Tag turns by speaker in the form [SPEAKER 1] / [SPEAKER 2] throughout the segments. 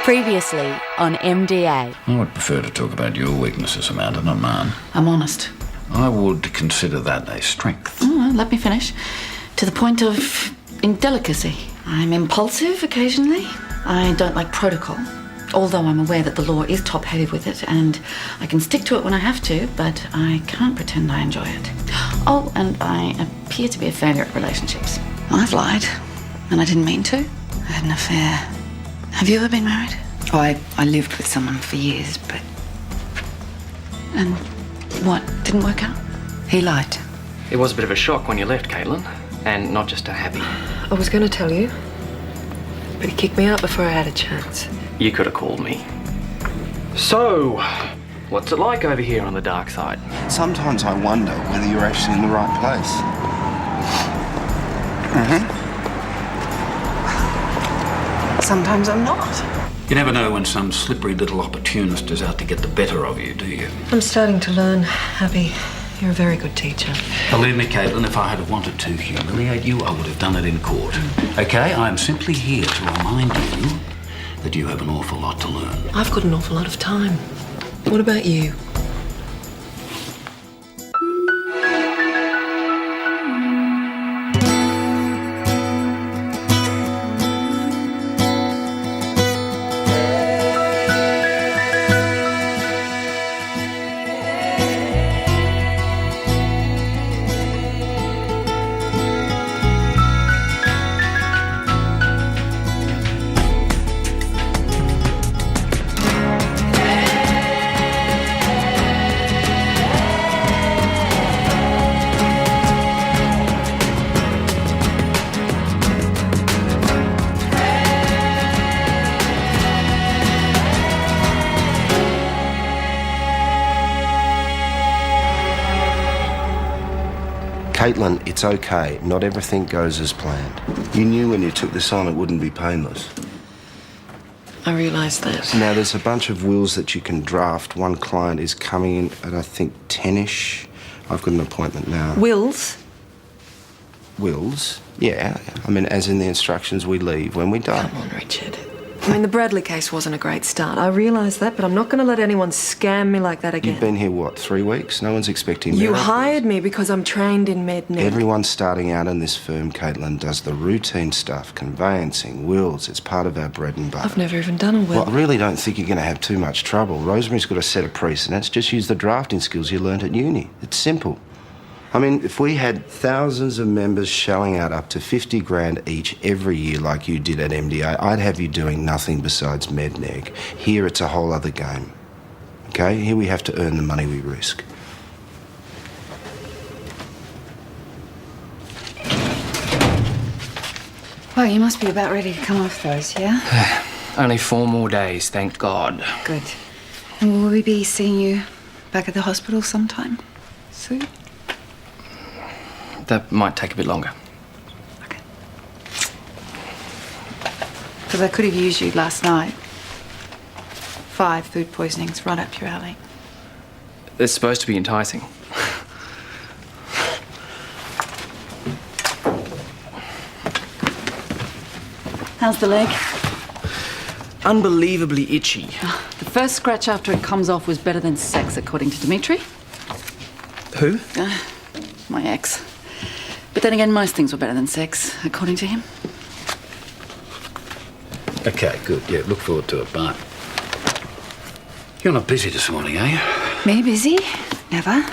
[SPEAKER 1] Previously on MDA.
[SPEAKER 2] I would prefer to talk about your weaknesses, Amanda, not mine.
[SPEAKER 3] I'm honest.
[SPEAKER 2] I would consider that a strength.
[SPEAKER 3] Let me finish. To the point of indelicacy. I'm impulsive occasionally. I don't like protocol, although I'm aware that the law is top-heavy with it, and I can stick to it when I have to, but I can't pretend I enjoy it. Oh, and I appear to be a failure at relationships. I've lied, and I didn't mean to. I had an affair. Have you ever been married? Oh, I lived with someone for years, but... And what? Didn't work out? He lied.
[SPEAKER 4] It was a bit of a shock when you left, Caitlin, and not just a happy.
[SPEAKER 5] I was going to tell you, but he kicked me out before I had a chance.
[SPEAKER 4] You could have called me. So, what's it like over here on the dark side?
[SPEAKER 6] Sometimes I wonder whether you're actually in the right place.
[SPEAKER 3] Sometimes I'm not.
[SPEAKER 2] You never know when some slippery little opportunist is out to get the better of you, do you?
[SPEAKER 5] I'm starting to learn, Abby. You're a very good teacher.
[SPEAKER 2] Believe me, Caitlin, if I had wanted to humiliate you, I would have done it in court. Okay? I am simply here to remind you that you have an awful lot to learn.
[SPEAKER 5] I've got an awful lot of time. What about you?
[SPEAKER 6] Caitlin, it's okay. Not everything goes as planned. You knew when you took this on it wouldn't be painless.
[SPEAKER 5] I realise that.
[SPEAKER 6] Now, there's a bunch of wills that you can draft. One client is coming in at, I think, 10-ish. I've got an appointment now.
[SPEAKER 5] Wills?
[SPEAKER 6] Wills? Yeah. I mean, as in the instructions we leave when we die.
[SPEAKER 5] Come on, Richard. I mean, the Bradley case wasn't a great start. I realise that, but I'm not going to let anyone scam me like that again.
[SPEAKER 6] You've been here, what, 3 weeks? No one's expecting
[SPEAKER 5] You
[SPEAKER 6] miracles.
[SPEAKER 5] hired me because I'm trained in med neg.
[SPEAKER 6] Everyone starting out in this firm, Caitlin, does the routine stuff, conveyancing, wills. It's part of our bread and butter.
[SPEAKER 5] I've never even done a will.
[SPEAKER 6] Well, I really don't think you're going to have too much trouble. Rosemary's got a set of precedents. Just use the drafting skills you learnt at uni. It's simple. I mean, if we had thousands of members shelling out up to 50 grand each every year like you did at MDA, I'd have you doing nothing besides med neg. Here, it's a whole other game. Okay? Here we have to earn the money we risk.
[SPEAKER 3] Well, you must be about ready to come off those, yeah?
[SPEAKER 4] Only 4 more days, thank God.
[SPEAKER 3] Good. And will we be seeing you back at the hospital sometime soon?
[SPEAKER 4] That might take a bit longer.
[SPEAKER 3] Okay. Because I could have used you last night. 5 food poisonings, right up your alley.
[SPEAKER 4] It's supposed to be enticing.
[SPEAKER 3] How's the leg?
[SPEAKER 4] Unbelievably itchy.
[SPEAKER 3] The first scratch after it comes off was better than sex, according to Dimitri.
[SPEAKER 4] Who?
[SPEAKER 3] My ex. But then again, most things were better than sex, according to him.
[SPEAKER 2] Okay, good. Yeah, look forward to it. Bye. You're not busy this morning, are you?
[SPEAKER 3] Me busy? Never.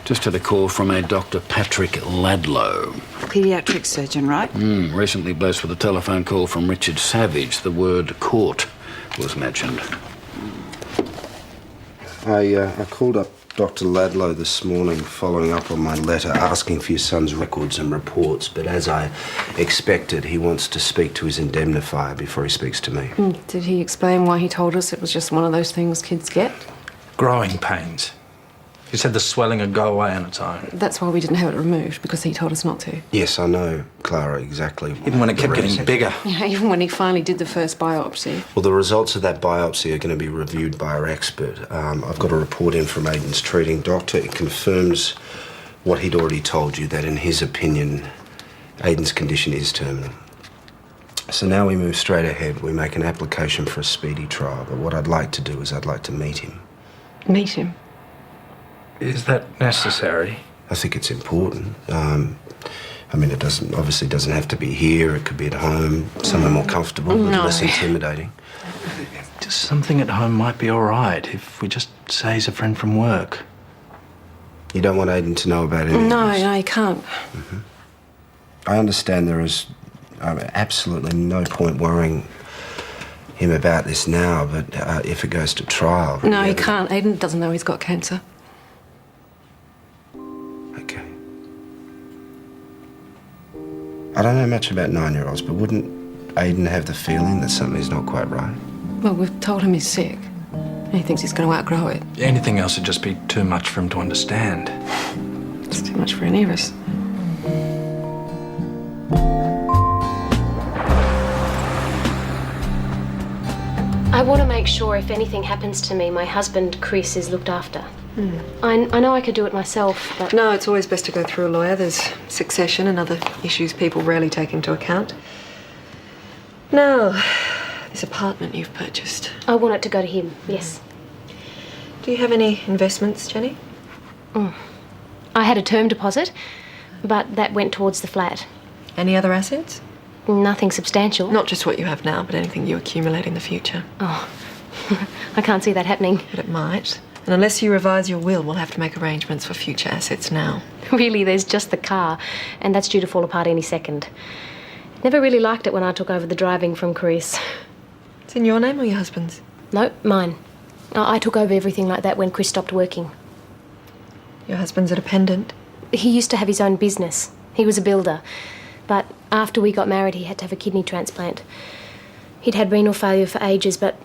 [SPEAKER 2] Just had a call from a Dr. Patrick Ladlow.
[SPEAKER 3] Pediatric surgeon, right?
[SPEAKER 2] Recently blessed with a telephone call from Richard Savage. The word court was mentioned.
[SPEAKER 6] I called up Dr. Ladlow this morning following up on my letter asking for your son's records and reports, but as I expected, he wants to speak to his indemnifier before he speaks to me.
[SPEAKER 5] Did he explain why he told us it was just one of those things kids get?
[SPEAKER 7] Growing pains. He said the swelling would go away on its own.
[SPEAKER 5] That's why we didn't have it removed, because he told us not to.
[SPEAKER 6] Yes, I know, Clara, exactly.
[SPEAKER 7] Even when it kept getting bigger.
[SPEAKER 5] Yeah, even when he finally did the first biopsy.
[SPEAKER 6] Well, the results of that biopsy are going to be reviewed by our expert. I've got a report in from Aiden's treating doctor. It confirms what he'd already told you, that in his opinion, Aiden's condition is terminal. So now we move straight ahead. We make an application for a speedy trial. But what I'd like to do is I'd like to meet him.
[SPEAKER 5] Meet him?
[SPEAKER 7] Is that necessary?
[SPEAKER 6] I think it's important. I mean, it obviously doesn't have to be here. It could be at home, somewhere more comfortable, but less intimidating.
[SPEAKER 7] Just something at home might be all right if we just say he's a friend from work.
[SPEAKER 6] You don't want Aidan to know about any of this?
[SPEAKER 5] No, you can't.
[SPEAKER 6] I understand there is absolutely no point worrying him about this now, but if it goes to trial...
[SPEAKER 5] No, you can't. Aidan doesn't know he's got cancer.
[SPEAKER 6] Okay. I don't know much about 9-year-olds, but wouldn't Aidan have the feeling that something's not quite right?
[SPEAKER 5] Well, we've told him he's sick. And he thinks he's going to outgrow it.
[SPEAKER 7] Anything else would just be too much for him to understand.
[SPEAKER 5] It's too much for any of us.
[SPEAKER 8] I want to make sure if anything happens to me, my husband, Chris, is looked after. I know I could do it myself, but...
[SPEAKER 5] No, it's always best to go through a lawyer. There's succession and other issues people rarely take into account. Now, this apartment you've purchased.
[SPEAKER 8] I want it to go to him, yes.
[SPEAKER 5] Do you have any investments, Jenny?
[SPEAKER 8] I had a term deposit, but that went towards the flat.
[SPEAKER 5] Any other assets?
[SPEAKER 8] Nothing substantial.
[SPEAKER 5] Not just what you have now, but anything you accumulate in the future.
[SPEAKER 8] Oh, I can't see that happening.
[SPEAKER 5] But it might. And unless you revise your will, we'll have to make arrangements for future assets now.
[SPEAKER 8] Really, there's just the car, and that's due to fall apart any second. Never really liked it when I took over the driving from Chris.
[SPEAKER 5] It's in your name or your husband's?
[SPEAKER 8] No, mine. I took over everything like that when Chris stopped working.
[SPEAKER 5] Your husband's a dependent?
[SPEAKER 8] He used to have his own business. He was a builder. But after we got married, he had to have a kidney transplant. He'd had renal failure for ages, but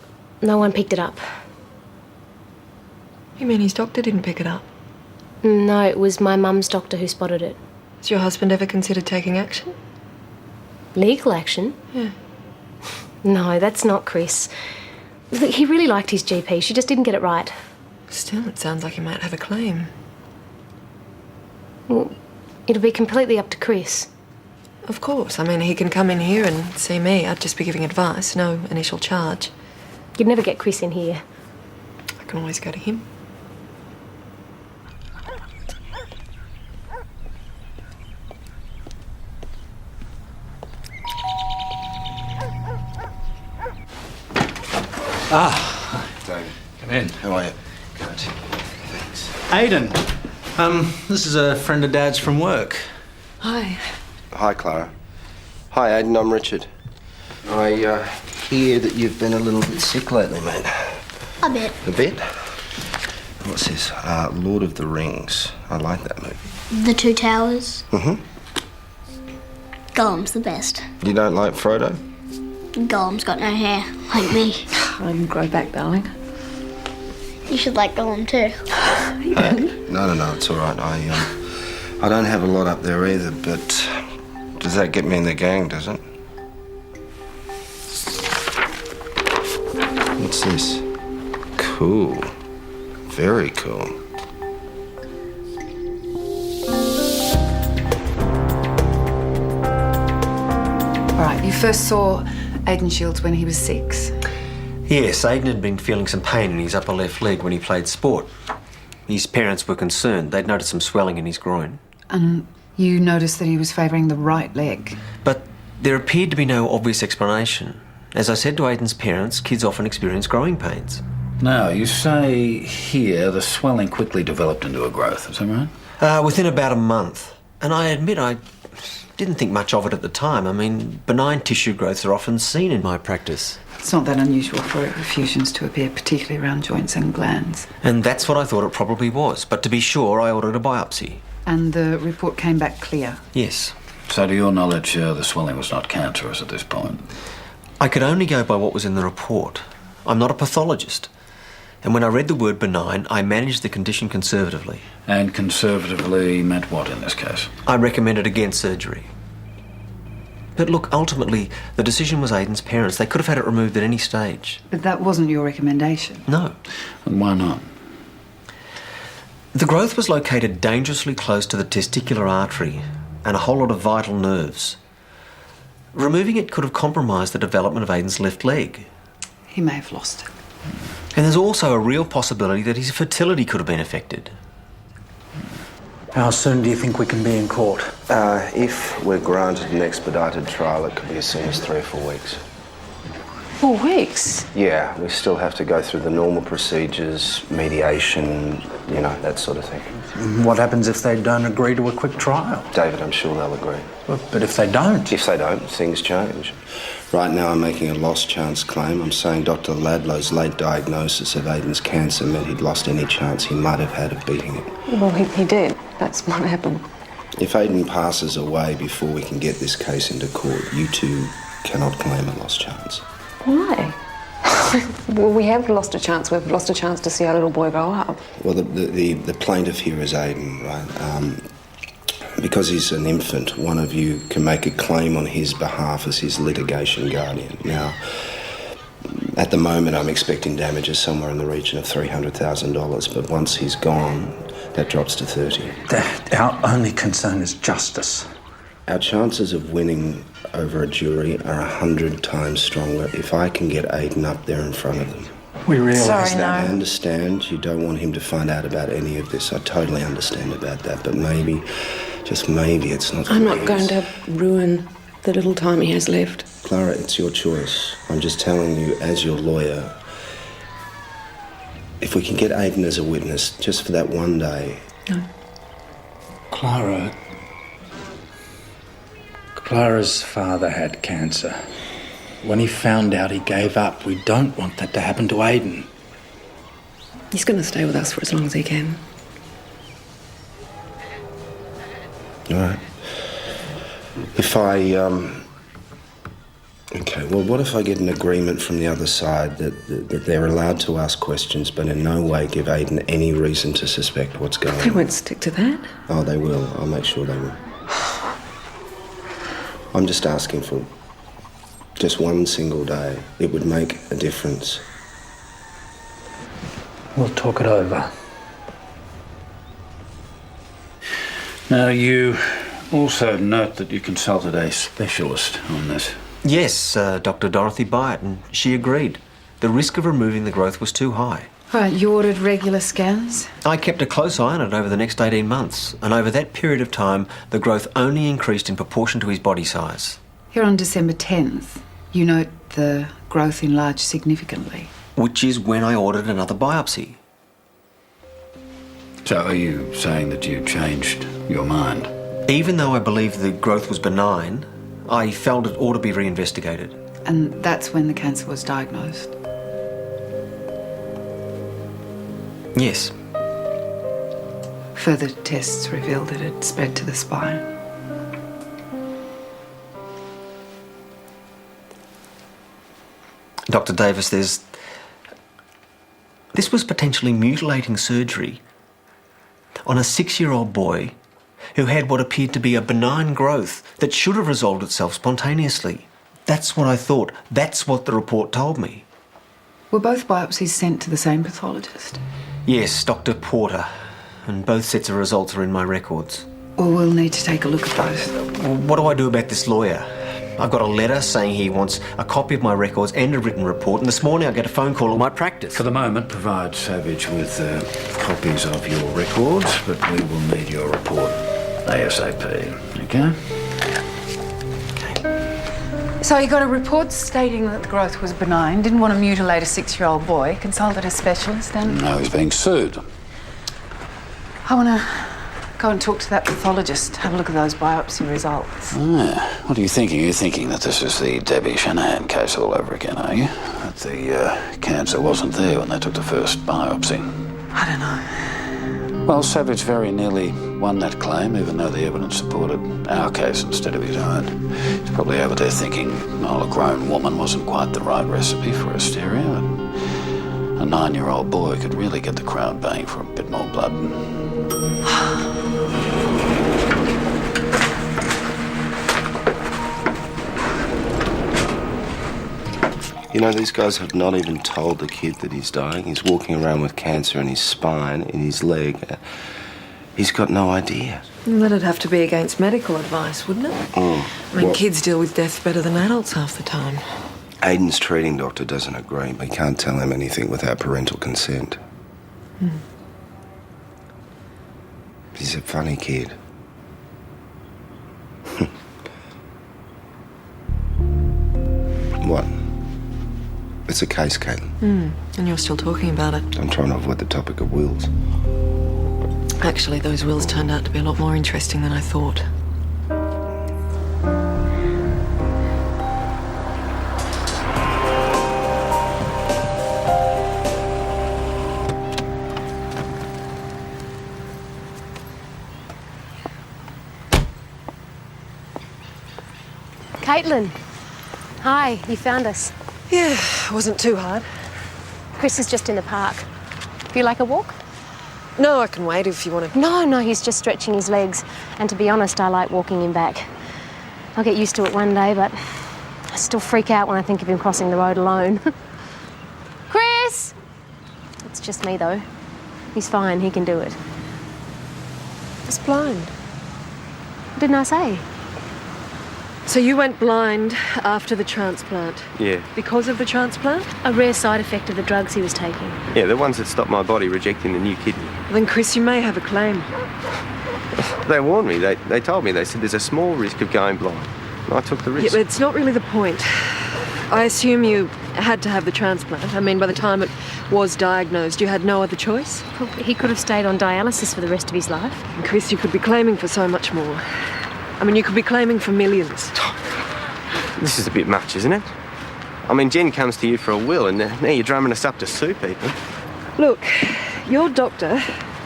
[SPEAKER 8] no one picked it up.
[SPEAKER 5] You mean his doctor didn't pick it up?
[SPEAKER 8] No, it was my mum's doctor who spotted it.
[SPEAKER 5] Has your husband ever considered taking action?
[SPEAKER 8] Legal action?
[SPEAKER 5] Yeah.
[SPEAKER 8] No, that's not Chris. Look, he really liked his GP. She just didn't get it right.
[SPEAKER 5] Still, it sounds like he might have a claim.
[SPEAKER 8] Well, it'll be completely up to Chris.
[SPEAKER 5] Of course. I mean, he can come in here and see me. I'd just be giving advice, no initial charge.
[SPEAKER 8] You'd never get Chris in here.
[SPEAKER 5] I can always go to him.
[SPEAKER 6] David,
[SPEAKER 7] Come in.
[SPEAKER 6] how are you? Good. Thanks.
[SPEAKER 7] Aidan, this is a friend of Dad's from work.
[SPEAKER 5] Hi.
[SPEAKER 6] Hi, Clara. Hi, Aidan. I'm Richard. I hear that you've been a little bit sick lately, mate.
[SPEAKER 9] A bit.
[SPEAKER 6] A bit? What's this? Lord of the Rings. I like that movie.
[SPEAKER 9] The Two Towers.
[SPEAKER 6] Mm-hmm.
[SPEAKER 9] Gollum's the best.
[SPEAKER 6] You don't like Frodo?
[SPEAKER 9] Gollum's got no hair, like me.
[SPEAKER 5] I can grow back, darling.
[SPEAKER 9] You should like Gollum too.
[SPEAKER 6] No, it's all right. I don't have a lot up there either, but does that get me in the gang, does it? What's this? Cool. Very cool.
[SPEAKER 3] All right, you first saw Aidan Shields when he was 6.
[SPEAKER 10] Yes, Aidan had been feeling some pain in his upper left leg when he played sport. His parents were concerned. They'd noticed some swelling in his groin.
[SPEAKER 3] And you noticed that he was favouring the right leg.
[SPEAKER 10] But there appeared to be no obvious explanation. As I said to Aidan's parents, kids often experience growing pains.
[SPEAKER 2] Now, you say here the swelling quickly developed into a growth, is that right?
[SPEAKER 10] Within about a month. And I admit I didn't think much of it at the time. I mean, benign tissue growths are often seen in my practice.
[SPEAKER 3] It's not that unusual for effusions to appear, particularly around joints and glands.
[SPEAKER 10] And that's what I thought it probably was. But to be sure, I ordered a biopsy.
[SPEAKER 3] And the report came back clear.
[SPEAKER 10] Yes.
[SPEAKER 2] So to your knowledge, the swelling was not cancerous at this point?
[SPEAKER 10] I could only go by what was in the report. I'm not a pathologist. And when I read the word benign, I managed the condition conservatively.
[SPEAKER 2] And conservatively meant what in this case?
[SPEAKER 10] I recommended against surgery. But look, ultimately, the decision was Aidan's parents. They could have had it removed at any stage.
[SPEAKER 3] But that wasn't your recommendation.
[SPEAKER 10] No.
[SPEAKER 2] And why not?
[SPEAKER 10] The growth was located dangerously close to the testicular artery and a whole lot of vital nerves. Removing it could have compromised the development of Aiden's left leg.
[SPEAKER 3] He may have lost it.
[SPEAKER 10] And there's also a real possibility that his fertility could have been affected.
[SPEAKER 7] How soon do you think we can be in court?
[SPEAKER 6] If we're granted an expedited trial, it could be as soon as 3 or 4 weeks.
[SPEAKER 5] 4 weeks?
[SPEAKER 6] Yeah, we still have to go through the normal procedures, mediation, you know, that sort of thing.
[SPEAKER 7] What happens if they don't agree to a quick trial?
[SPEAKER 6] David, I'm sure they'll agree.
[SPEAKER 7] But if they don't?
[SPEAKER 6] If they don't, things change. Right now I'm making a lost chance claim. I'm saying Dr. Ladlow's late diagnosis of Aiden's cancer meant he'd lost any chance he might have had of beating it.
[SPEAKER 5] Well, he did. That's what happened.
[SPEAKER 6] If Aiden passes away before we can get this case into court, you two cannot claim a lost chance.
[SPEAKER 5] Why? Well, we have lost a chance. We've lost a chance to see our little boy grow up.
[SPEAKER 6] Well, the plaintiff here is Aiden, right? Because he's an infant, one of you can make a claim on his behalf as his litigation guardian. Now, at the moment, I'm expecting damages somewhere in the region of $300,000, but once he's gone, that drops to 30.
[SPEAKER 7] Our only concern is justice.
[SPEAKER 6] Our chances of winning over a jury are 100 times stronger if I can get Aiden up there in front of them.
[SPEAKER 7] We realise
[SPEAKER 3] Sorry,
[SPEAKER 7] that.
[SPEAKER 6] I understand you don't want him to find out about any of this. I totally understand about that, but maybe, just maybe, it's not.
[SPEAKER 5] I'm not going to ruin the little time he has left.
[SPEAKER 6] Clara, it's your choice. I'm just telling you, as your lawyer, if we can get Aiden as a witness just for that one day.
[SPEAKER 5] No.
[SPEAKER 7] Clara's father had cancer. When he found out, he gave up. We don't want that to happen to Aiden.
[SPEAKER 5] He's going to stay with us for as long as he can.
[SPEAKER 6] All right. If I, Okay, well, what if I get an agreement from the other side that they're allowed to ask questions but in no way give Aiden any reason to suspect what's going on?
[SPEAKER 5] They won't stick to that.
[SPEAKER 6] Oh, they will. I'll make sure they will. I'm just asking for just one single day. It would make a difference.
[SPEAKER 7] We'll talk it over.
[SPEAKER 2] Now, you also note that you consulted a specialist on this.
[SPEAKER 10] Yes, Dr. Dorothy Byatt, and she agreed. The risk of removing the growth was too high.
[SPEAKER 3] Right, you ordered regular scans?
[SPEAKER 10] I kept a close eye on it over the next 18 months, and over that period of time, the growth only increased in proportion to his body size.
[SPEAKER 3] Here on December 10th, you note the growth enlarged significantly.
[SPEAKER 10] Which is when I ordered another biopsy.
[SPEAKER 2] So are you saying that you changed your mind?
[SPEAKER 10] Even though I believed the growth was benign, I felt it ought to be reinvestigated.
[SPEAKER 3] And that's when the cancer was diagnosed?
[SPEAKER 10] Yes.
[SPEAKER 3] Further tests revealed that it spread to the spine.
[SPEAKER 10] Dr. Davis, this was potentially mutilating surgery on a 6-year-old boy who had what appeared to be a benign growth that should have resolved itself spontaneously. That's what I thought. That's what the report told me.
[SPEAKER 3] Were both biopsies sent to the same pathologist?
[SPEAKER 10] Yes, Dr. Porter. And both sets of results are in my records.
[SPEAKER 3] Well, we'll need to take a look at those.
[SPEAKER 10] What do I do about this lawyer? I've got a letter saying he wants a copy of my records and a written report, and this morning I get a phone call on my practice.
[SPEAKER 2] For the moment, provide Savage with copies of your records, but we will need your report ASAP, okay?
[SPEAKER 3] So you got a report stating that the growth was benign, didn't want to mutilate a 6-year-old boy, consulted a specialist, and...
[SPEAKER 2] No, he's being sued.
[SPEAKER 3] I want to go and talk to that pathologist, have a look at those biopsy results.
[SPEAKER 2] Ah, what are you thinking? You're thinking that this is the Debbie Shanahan case all over again, are you? That the cancer wasn't there when they took the first biopsy.
[SPEAKER 3] I don't know.
[SPEAKER 2] Well, Savage very nearly won that claim, even though the evidence supported our case instead of his own. He's probably over there thinking, well, a grown woman wasn't quite the right recipe for hysteria, and a 9-year-old boy could really get the crowd baying for a bit more blood.
[SPEAKER 6] You know, these guys have not even told the kid that he's dying. He's walking around with cancer in his spine, in his leg. He's got no idea.
[SPEAKER 5] That'd have to be against medical advice, wouldn't it? I mean,
[SPEAKER 6] Well,
[SPEAKER 5] kids deal with death better than adults half the time.
[SPEAKER 6] Aiden's treating doctor doesn't agree. We can't tell him anything without parental consent. He's a funny kid. What? It's a case, Caitlin.
[SPEAKER 5] And you're still talking about it.
[SPEAKER 6] I'm trying to avoid the topic of wills.
[SPEAKER 5] Actually, those wills turned out to be a lot more interesting than I thought.
[SPEAKER 8] Caitlin. Hi, you found us.
[SPEAKER 5] Yeah, wasn't too hard.
[SPEAKER 8] Chris is just in the park. Feel like a walk?
[SPEAKER 5] No, I can wait if you want to.
[SPEAKER 8] No, he's just stretching his legs. And to be honest, I like walking him back. I'll get used to it one day, but I still freak out when I think of him crossing the road alone. Chris! It's just me, though. He's fine, he can do it.
[SPEAKER 5] He's blind.
[SPEAKER 8] Didn't I say?
[SPEAKER 5] So you went blind after the transplant?
[SPEAKER 11] Yeah.
[SPEAKER 5] Because of the transplant?
[SPEAKER 8] A rare side effect of the drugs he was taking.
[SPEAKER 11] Yeah, the ones that stop my body rejecting the new kidney.
[SPEAKER 5] Then, Chris, you may have a claim.
[SPEAKER 11] They warned me. They told me. They said there's a small risk of going blind. And I took the
[SPEAKER 5] Yeah,
[SPEAKER 11] risk.
[SPEAKER 5] but it's not really the point. I assume you had to have the transplant. I mean, by the time it was diagnosed, you had no other choice?
[SPEAKER 8] He could have stayed on dialysis for the rest of his life.
[SPEAKER 5] And Chris, you could be claiming for so much more. I mean, you could be claiming for millions.
[SPEAKER 11] This is a bit much, isn't it? I mean, Jen comes to you for a will, and now you're drumming us up to sue people.
[SPEAKER 5] Look, your doctor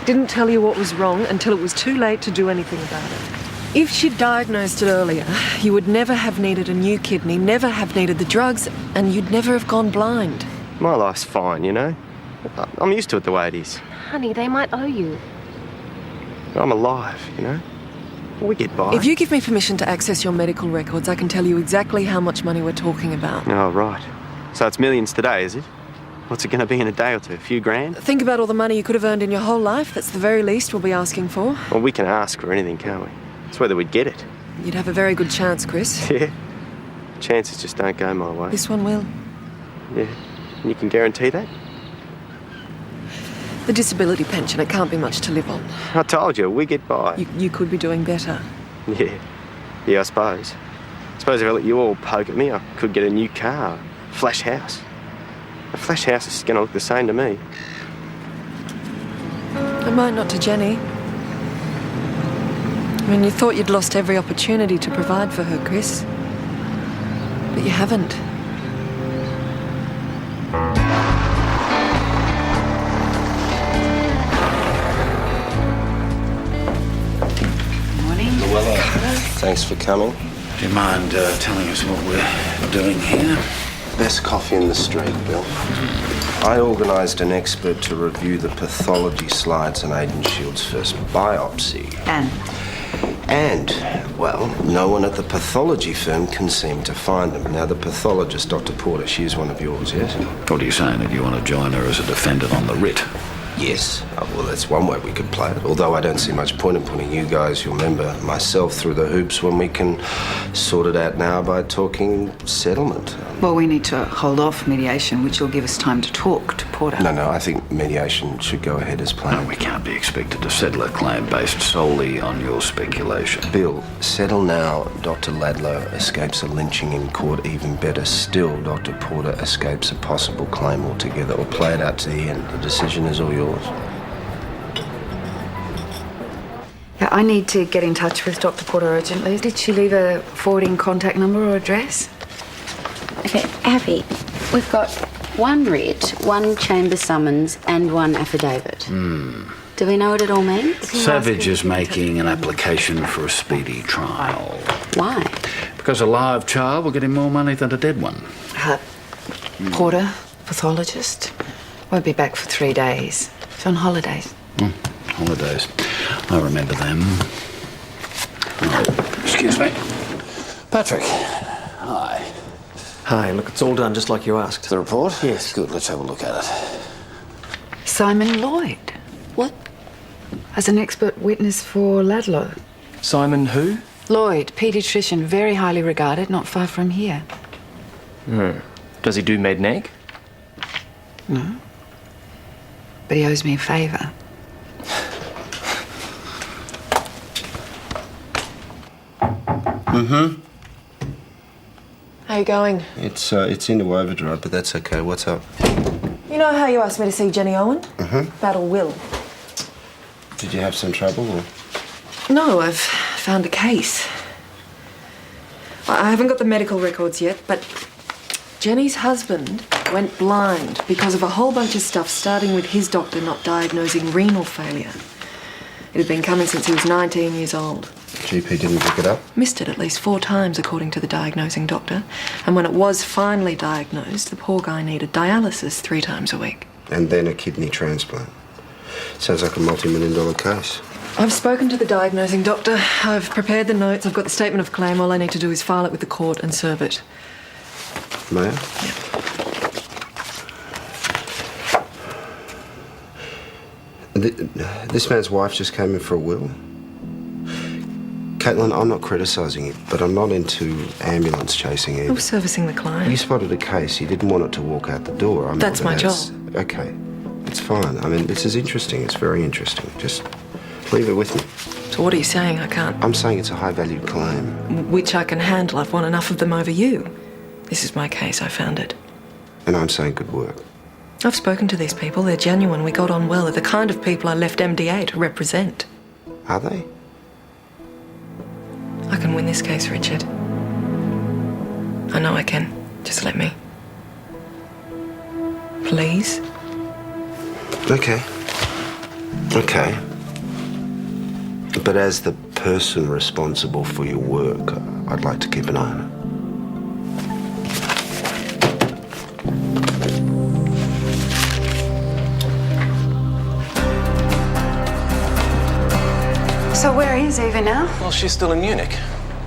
[SPEAKER 5] didn't tell you what was wrong until it was too late to do anything about it. If she'd diagnosed it earlier, you would never have needed a new kidney, never have needed the drugs, and you'd never have gone blind.
[SPEAKER 11] My life's fine, you know? I'm used to it the way it is.
[SPEAKER 8] Honey, they might owe you.
[SPEAKER 11] I'm alive, you know? We get by.
[SPEAKER 5] If you give me permission to access your medical records, I can tell you exactly how much money we're talking about.
[SPEAKER 11] Oh, right. So it's millions today, is it? What's it going to be in a day or two? A few grand?
[SPEAKER 5] Think about all the money you could have earned in your whole life. That's the very least we'll be asking for.
[SPEAKER 11] Well, we can ask for anything, can't we? It's whether we'd get it.
[SPEAKER 5] You'd have a very good chance, Chris.
[SPEAKER 11] Yeah. Chances just don't go my way.
[SPEAKER 5] This one will.
[SPEAKER 11] Yeah. And you can guarantee that?
[SPEAKER 5] The disability pension, it can't be much to live on.
[SPEAKER 11] I told you, we get by.
[SPEAKER 5] You could be doing better.
[SPEAKER 11] Yeah, I suppose. I suppose if I let you all poke at me, I could get a new car. Flash house. A flash house is going to look the same to me.
[SPEAKER 5] It might not to Jenny. I mean, you thought you'd lost every opportunity to provide for her, Chris. But you haven't.
[SPEAKER 6] Thanks for coming.
[SPEAKER 2] Do you mind telling us what we're doing here?
[SPEAKER 6] Best coffee in the street, Bill. I organised an expert to review the pathology slides on Aidan Shield's first biopsy. And, well, no one at the pathology firm can seem to find them. Now, the pathologist, Dr. Porter, she is one of yours, yes?
[SPEAKER 2] What are you saying, that you want to join her as a defendant on the writ?
[SPEAKER 6] Yes. Well, that's one way we could play it. Although I don't see much point in putting you guys, your member, myself, through the hoops when we can sort it out now by talking settlement.
[SPEAKER 12] Well, we need to hold off mediation, which will give us time to talk to Porter.
[SPEAKER 6] No, I think mediation should go ahead as planned.
[SPEAKER 2] No, we can't be expected to settle a claim based solely on your speculation.
[SPEAKER 6] Bill, settle now. Dr. Ladlow escapes a lynching in court. Even better still, Dr. Porter escapes a possible claim altogether. Or play it out to the end. The decision is all yours.
[SPEAKER 12] Yeah, I need to get in touch with Dr. Porter urgently. Did she leave a forwarding contact number or address?
[SPEAKER 1] Okay, Abby, we've got one writ, one chamber summons, and one affidavit. Do we know what it all means?
[SPEAKER 2] Savage is making an application for a speedy trial.
[SPEAKER 1] Why?
[SPEAKER 2] Because a live child will get him more money than a dead one.
[SPEAKER 12] Porter, pathologist, won't be back for 3 days. He's on holidays.
[SPEAKER 2] Holidays. I remember them. Oh, excuse me. Patrick. Hi.
[SPEAKER 10] Hi, look, it's all done just like you asked.
[SPEAKER 2] The report?
[SPEAKER 10] Yes.
[SPEAKER 2] Good, let's have a look at it.
[SPEAKER 12] Simon Lloyd.
[SPEAKER 1] What?
[SPEAKER 12] as an expert witness for Ladlow.
[SPEAKER 4] Simon who?
[SPEAKER 12] Lloyd, paediatrician, very highly regarded, not far from here.
[SPEAKER 4] Does he do med-neg?
[SPEAKER 12] No. But he owes me a favour.
[SPEAKER 5] How you going?
[SPEAKER 6] It's into overdrive, but that's okay. What's up?
[SPEAKER 5] You know how you asked me to see Jenny Owen? Battle Will.
[SPEAKER 6] Did you have some trouble, or?
[SPEAKER 5] No, I've found a case. I haven't got the medical records yet, but Jenny's husband went blind because of a whole bunch of stuff, starting with his doctor not diagnosing renal failure. It had been coming since he was 19 years old.
[SPEAKER 6] GP didn't pick it up?
[SPEAKER 5] Missed it at least 4 times, according to the diagnosing doctor. And when it was finally diagnosed, the poor guy needed dialysis 3 times a week.
[SPEAKER 6] And then a kidney transplant. Sounds like a multi-million-dollar case.
[SPEAKER 5] I've spoken to the diagnosing doctor. I've prepared the notes. I've got the statement of claim. All I need to do is file it with the court and serve it.
[SPEAKER 6] May I?
[SPEAKER 5] Yeah.
[SPEAKER 6] This man's wife just came in for a will. Caitlin, I'm not criticising you, but I'm not into ambulance chasing either.
[SPEAKER 5] I was servicing the client.
[SPEAKER 6] You spotted a case. You didn't want it to walk out the door.
[SPEAKER 5] That's my job.
[SPEAKER 6] Okay, it's fine. I mean, this is interesting. It's very interesting. Just leave it with me.
[SPEAKER 5] So what are you saying? I can't...
[SPEAKER 6] I'm saying it's a high-valued claim.
[SPEAKER 5] Which I can handle. I've won enough of them over you. This is my case. I found it.
[SPEAKER 6] And I'm saying good work.
[SPEAKER 5] I've spoken to these people. They're genuine. We got on well. They're the kind of people I left MDA to represent.
[SPEAKER 6] Are they?
[SPEAKER 5] I can win this case, Richard. I know I can. Just let me. Please?
[SPEAKER 6] Okay. Okay. But as the person responsible for your work, I'd like to keep an eye on it.
[SPEAKER 12] So where is Eva now?
[SPEAKER 4] Well, she's still in Munich.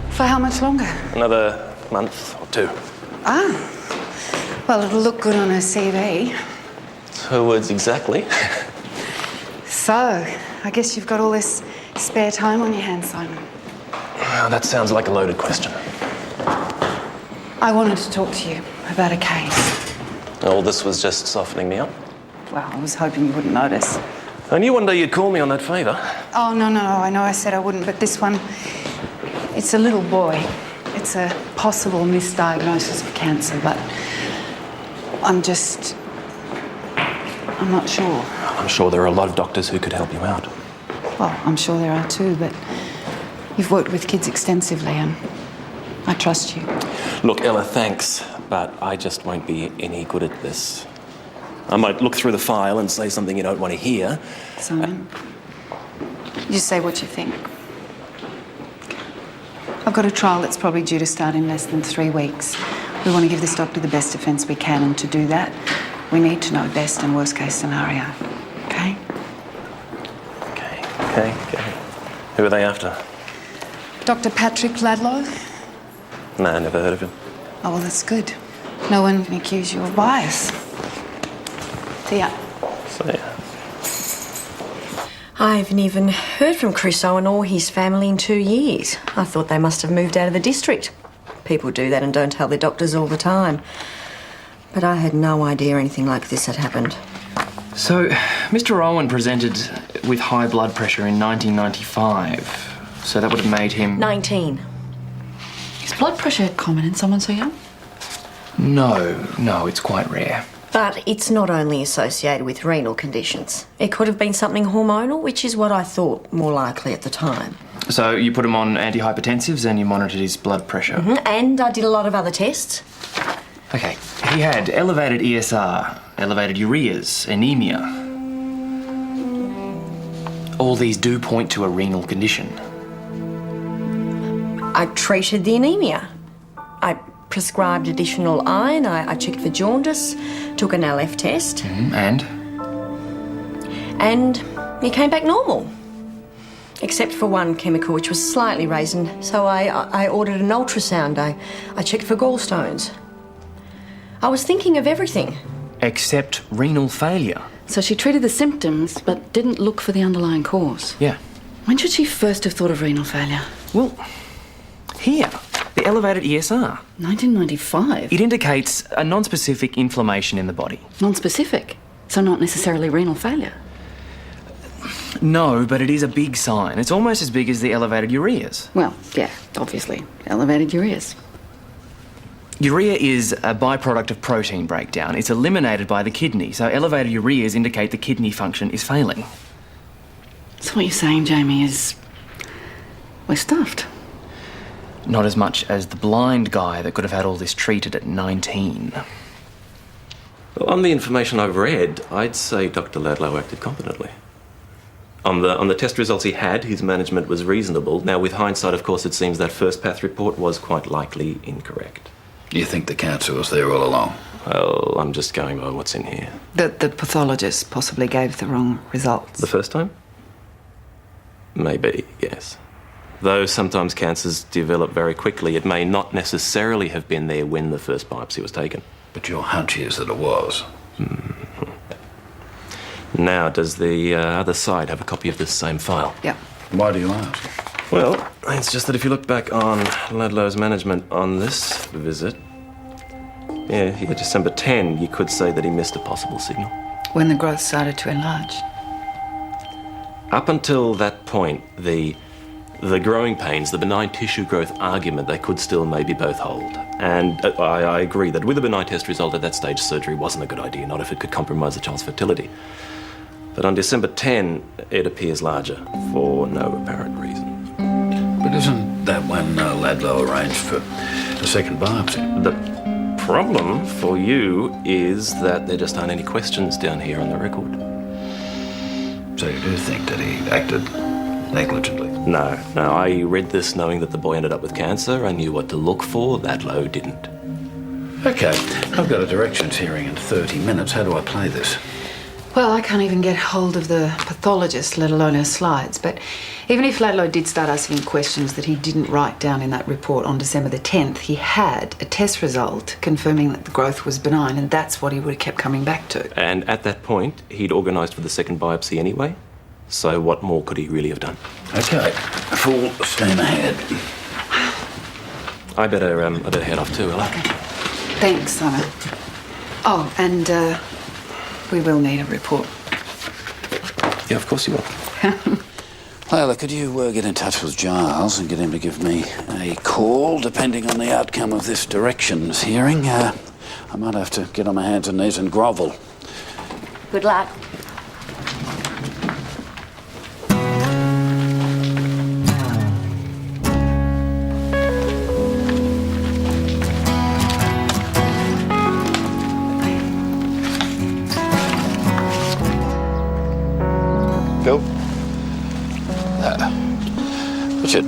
[SPEAKER 12] For how much longer?
[SPEAKER 4] Another month or 2.
[SPEAKER 12] Ah. Well, it'll look good on her CV.
[SPEAKER 4] Her words exactly.
[SPEAKER 12] So, I guess you've got all this spare time on your hands, Simon.
[SPEAKER 4] Well, that sounds like a loaded question.
[SPEAKER 12] I wanted to talk to you about a case.
[SPEAKER 4] All this was just softening me up.
[SPEAKER 12] Well, I was hoping you wouldn't notice.
[SPEAKER 4] I knew one day you'd call me on that favour.
[SPEAKER 12] Oh, no, I know I said I wouldn't, but this one, it's a little boy. It's a possible misdiagnosis of cancer, but I'm not sure.
[SPEAKER 4] I'm sure there are a lot of doctors who could help you out.
[SPEAKER 12] Well, I'm sure there are too, but you've worked with kids extensively and I trust you.
[SPEAKER 4] Look, Ella, thanks, but I just won't be any good at this. I might look through the file and say something you don't want to hear.
[SPEAKER 12] Simon, you say what you think. I've got a trial that's probably due to start in less than 3 weeks. We want to give this doctor the best defence we can, and to do that, we need to know best and worst case scenario. Okay?
[SPEAKER 4] Okay. Who are they after?
[SPEAKER 12] Dr. Patrick Ladlow?
[SPEAKER 4] Nah, never heard of him.
[SPEAKER 12] Oh, well, that's good. No one can accuse you of bias. See ya.
[SPEAKER 4] So, yeah.
[SPEAKER 13] I haven't even heard from Chris Owen or his family in 2 years. I thought they must have moved out of the district. People do that and don't tell their doctors all the time. But I had no idea anything like this had happened.
[SPEAKER 4] So, Mr. Owen presented with high blood pressure in 1995. So that would have made him...
[SPEAKER 13] 19.
[SPEAKER 3] Is blood pressure common in someone so young?
[SPEAKER 4] No, it's quite rare.
[SPEAKER 13] But it's not only associated with renal conditions. It could have been something hormonal, which is what I thought more likely at the time.
[SPEAKER 4] So you put him on antihypertensives and you monitored his blood pressure?
[SPEAKER 13] And I did a lot of other tests.
[SPEAKER 4] Okay, he had elevated ESR, elevated ureas, anemia. All these do point to a renal condition.
[SPEAKER 13] I treated the anemia. I prescribed additional iron, I checked for jaundice, took an LF test.
[SPEAKER 4] And
[SPEAKER 13] he came back normal. Except for one chemical which was slightly raised, and so I ordered an ultrasound. I checked for gallstones. I was thinking of everything.
[SPEAKER 14] Except renal failure.
[SPEAKER 3] So she treated the symptoms but didn't look for the underlying cause.
[SPEAKER 14] Yeah.
[SPEAKER 3] When should she first have thought of renal failure?
[SPEAKER 14] Well, here, the elevated ESR.
[SPEAKER 3] 1995?
[SPEAKER 14] It indicates a non-specific inflammation in the body.
[SPEAKER 3] Non-specific? So not necessarily renal failure?
[SPEAKER 14] No, but it is a big sign. It's almost as big as the elevated ureas.
[SPEAKER 3] Well, yeah, obviously. Elevated ureas.
[SPEAKER 14] Urea is a byproduct of protein breakdown. It's eliminated by the kidney, so elevated ureas indicate the kidney function is failing.
[SPEAKER 3] So what you're saying, Jamie, is we're stuffed.
[SPEAKER 14] Not as much as the blind guy that could have had all this treated at 19.
[SPEAKER 4] Well, on the information I've read, I'd say Dr. Ladlow acted competently. On the test results he had, his management was reasonable. Now, with hindsight, of course, it seems that first path report was quite likely incorrect.
[SPEAKER 2] You think the cancer was there all along?
[SPEAKER 4] Well, I'm just going by what's in here.
[SPEAKER 12] That the pathologist possibly gave the wrong results.
[SPEAKER 4] The first time? Maybe, yes. Though sometimes cancers develop very quickly, it may not necessarily have been there when the first biopsy was taken.
[SPEAKER 2] But your hunch is that it was.
[SPEAKER 4] Now, does the other side have a copy of this same file?
[SPEAKER 12] Yeah.
[SPEAKER 2] Why do you ask?
[SPEAKER 4] Well, it's just that if you look back on Ladlow's management on this visit, yeah, here, December 10, you could say that he missed a possible signal.
[SPEAKER 12] When the growth started to enlarge.
[SPEAKER 4] Up until that point, the growing pains, the benign tissue growth argument, they could still maybe both hold. And I agree that with a benign test result at that stage, surgery wasn't a good idea, not if it could compromise the child's fertility. But on December 10, it appears larger for no apparent reason.
[SPEAKER 2] But isn't that when Ladlow arranged for a second biopsy?
[SPEAKER 4] The problem for you is that there just aren't any questions down here on the record.
[SPEAKER 2] So you do think that he acted negligently?
[SPEAKER 4] No. I read this knowing that the boy ended up with cancer. I knew what to look for. Ladlow didn't.
[SPEAKER 2] Okay, I've got a directions hearing in 30 minutes. How do I play this?
[SPEAKER 12] Well, I can't even get hold of the pathologist, let alone her slides. But even if Ladlow did start asking questions that he didn't write down in that report on December the 10th, he had a test result confirming that the growth was benign, and that's what he would have kept coming back to.
[SPEAKER 4] And at that point, he'd organised for the second biopsy anyway. So what more could he really have done?
[SPEAKER 2] Okay, full steam ahead.
[SPEAKER 4] I better head off too, Ella.
[SPEAKER 12] Okay. Thanks, Simon. Oh, and we will need a report.
[SPEAKER 4] Yeah, of course you will.
[SPEAKER 2] Layla, could you get in touch with Giles and get him to give me a call, depending on the outcome of this directions hearing? I might have to get on my hands and knees and grovel.
[SPEAKER 1] Good luck.
[SPEAKER 6] Phil?
[SPEAKER 2] Richard.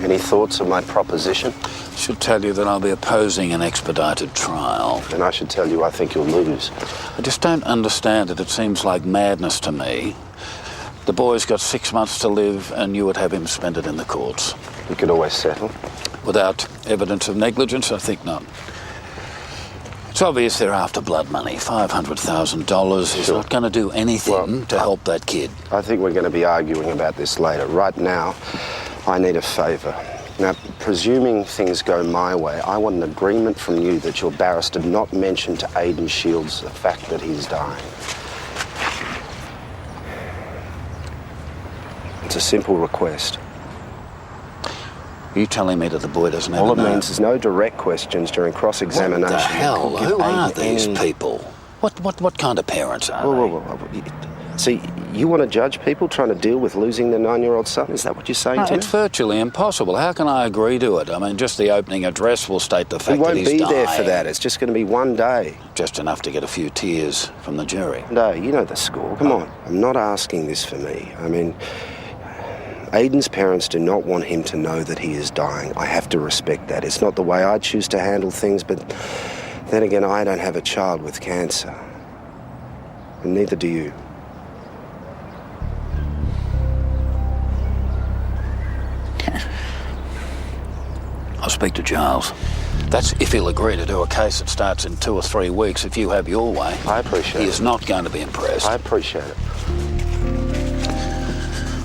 [SPEAKER 6] Any thoughts of my proposition?
[SPEAKER 2] Should tell you that I'll be opposing an expedited trial.
[SPEAKER 6] And I should tell you I think you'll lose.
[SPEAKER 2] I just don't understand it. It seems like madness to me. The boy's got 6 months to live and you would have him spend it in the courts.
[SPEAKER 6] We could always settle.
[SPEAKER 2] Without evidence of negligence, I think not. It's obvious they're after blood money. $500,000 is not going to do anything to help that kid.
[SPEAKER 6] I think we're going to be arguing about this later. Right now, I need a favour. Now, presuming things go my way, I want an agreement from you that your barrister not mention to Aidan Shields the fact that he's dying. It's a simple request.
[SPEAKER 2] Are you telling me that the boy doesn't have
[SPEAKER 6] All
[SPEAKER 2] a
[SPEAKER 6] it
[SPEAKER 2] name?
[SPEAKER 6] means is no direct questions during cross-examination.
[SPEAKER 2] What the hell?
[SPEAKER 6] Give
[SPEAKER 2] Who are
[SPEAKER 6] Aidan
[SPEAKER 2] these
[SPEAKER 6] any-
[SPEAKER 2] people? What kind of parents are they?
[SPEAKER 6] See, you want to judge people trying to deal with losing their 9-year-old son? Is that what you're saying to me?
[SPEAKER 2] It's virtually impossible. How can I agree to it? I mean, just the opening address will state the
[SPEAKER 6] We
[SPEAKER 2] fact that
[SPEAKER 6] won't
[SPEAKER 2] he's
[SPEAKER 6] be
[SPEAKER 2] dying.
[SPEAKER 6] there for that. It's just going to be one day.
[SPEAKER 2] Just enough to get a few tears from the jury.
[SPEAKER 6] No, you know the score. Come on. I'm not asking this for me. I mean, Aidan's parents do not want him to know that he is dying. I have to respect that. It's not the way I choose to handle things, but then again, I don't have a child with cancer. And neither do you.
[SPEAKER 2] I Speak to Giles. That's if he'll agree to do a case that starts in 2 or 3 weeks if you have your way.
[SPEAKER 11] I appreciate it.
[SPEAKER 2] He is not going to be impressed.
[SPEAKER 11] I appreciate it.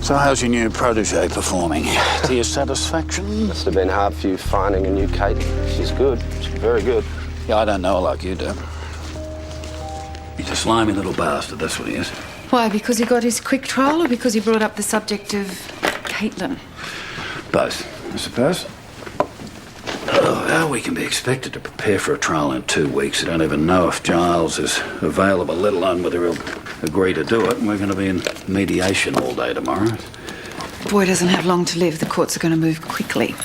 [SPEAKER 2] So how's your new protege performing? To your satisfaction?
[SPEAKER 11] Must have been hard for you finding a new Kate. She's good. She's very good.
[SPEAKER 2] Yeah, I don't know her like you do. He's a slimy little bastard, that's what he is.
[SPEAKER 12] Why, because he got his quick trial or because he brought up the subject of Caitlin?
[SPEAKER 2] Both, I suppose. Oh, how we can be expected to prepare for a trial in 2 weeks. I don't even know if Giles is available, let alone whether he'll agree to do it. And we're going to be in mediation all day tomorrow.
[SPEAKER 12] Boy doesn't have long to live. The courts are going to move quickly.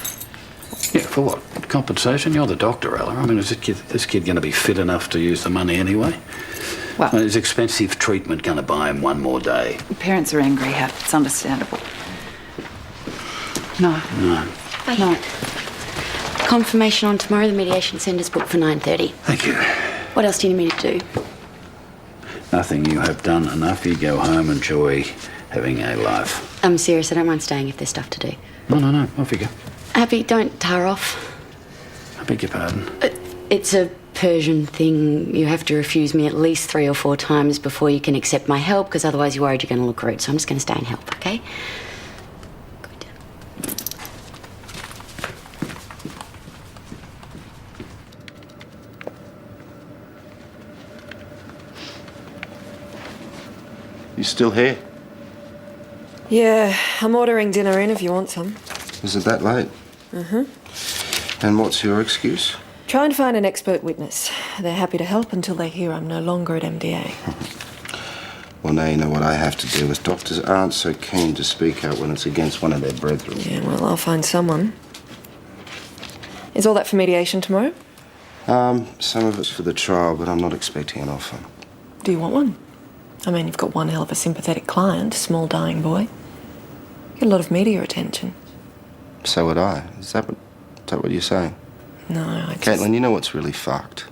[SPEAKER 2] Yeah, for what? Compensation? You're the doctor, Ella. I mean, is this kid going to be fit enough to use the money anyway?
[SPEAKER 12] Well,
[SPEAKER 2] I mean, is expensive treatment going to buy him one more day?
[SPEAKER 12] Parents are angry, Hap. It's understandable. No.
[SPEAKER 1] No. Confirmation on tomorrow. The mediation centre's booked for 9:30.
[SPEAKER 2] Thank you.
[SPEAKER 1] What else do you need me to do?
[SPEAKER 2] Nothing. You have done enough. You go home, enjoy having a life.
[SPEAKER 1] I'm serious. I don't mind staying if there's stuff to do.
[SPEAKER 2] No. Off you go.
[SPEAKER 1] Happy, don't tar off.
[SPEAKER 2] I beg your pardon.
[SPEAKER 1] It's a Persian thing. You have to refuse me at least 3 or 4 times before you can accept my help, because otherwise you're worried you're going to look rude. So I'm just going to stay and help, okay? Good.
[SPEAKER 6] You still here?
[SPEAKER 5] Yeah, I'm ordering dinner in if you want some.
[SPEAKER 6] Is it that late?
[SPEAKER 5] Mm-hmm.
[SPEAKER 6] And what's your excuse?
[SPEAKER 5] Try and find an expert witness. They're happy to help until they hear I'm no longer at MDA.
[SPEAKER 6] Well, now you know what I have to do, as doctors aren't so keen to speak out when it's against one of their brethren.
[SPEAKER 5] Yeah, well, I'll find someone. Is all that for mediation tomorrow?
[SPEAKER 6] Some of it's for the trial, but I'm not expecting an offer.
[SPEAKER 5] Do you want one? I mean, you've got one hell of a sympathetic client, small dying boy. Get a lot of media attention.
[SPEAKER 6] So would I. Is that what you're saying?
[SPEAKER 5] No, I just...
[SPEAKER 6] Caitlin, you know what's really fucked?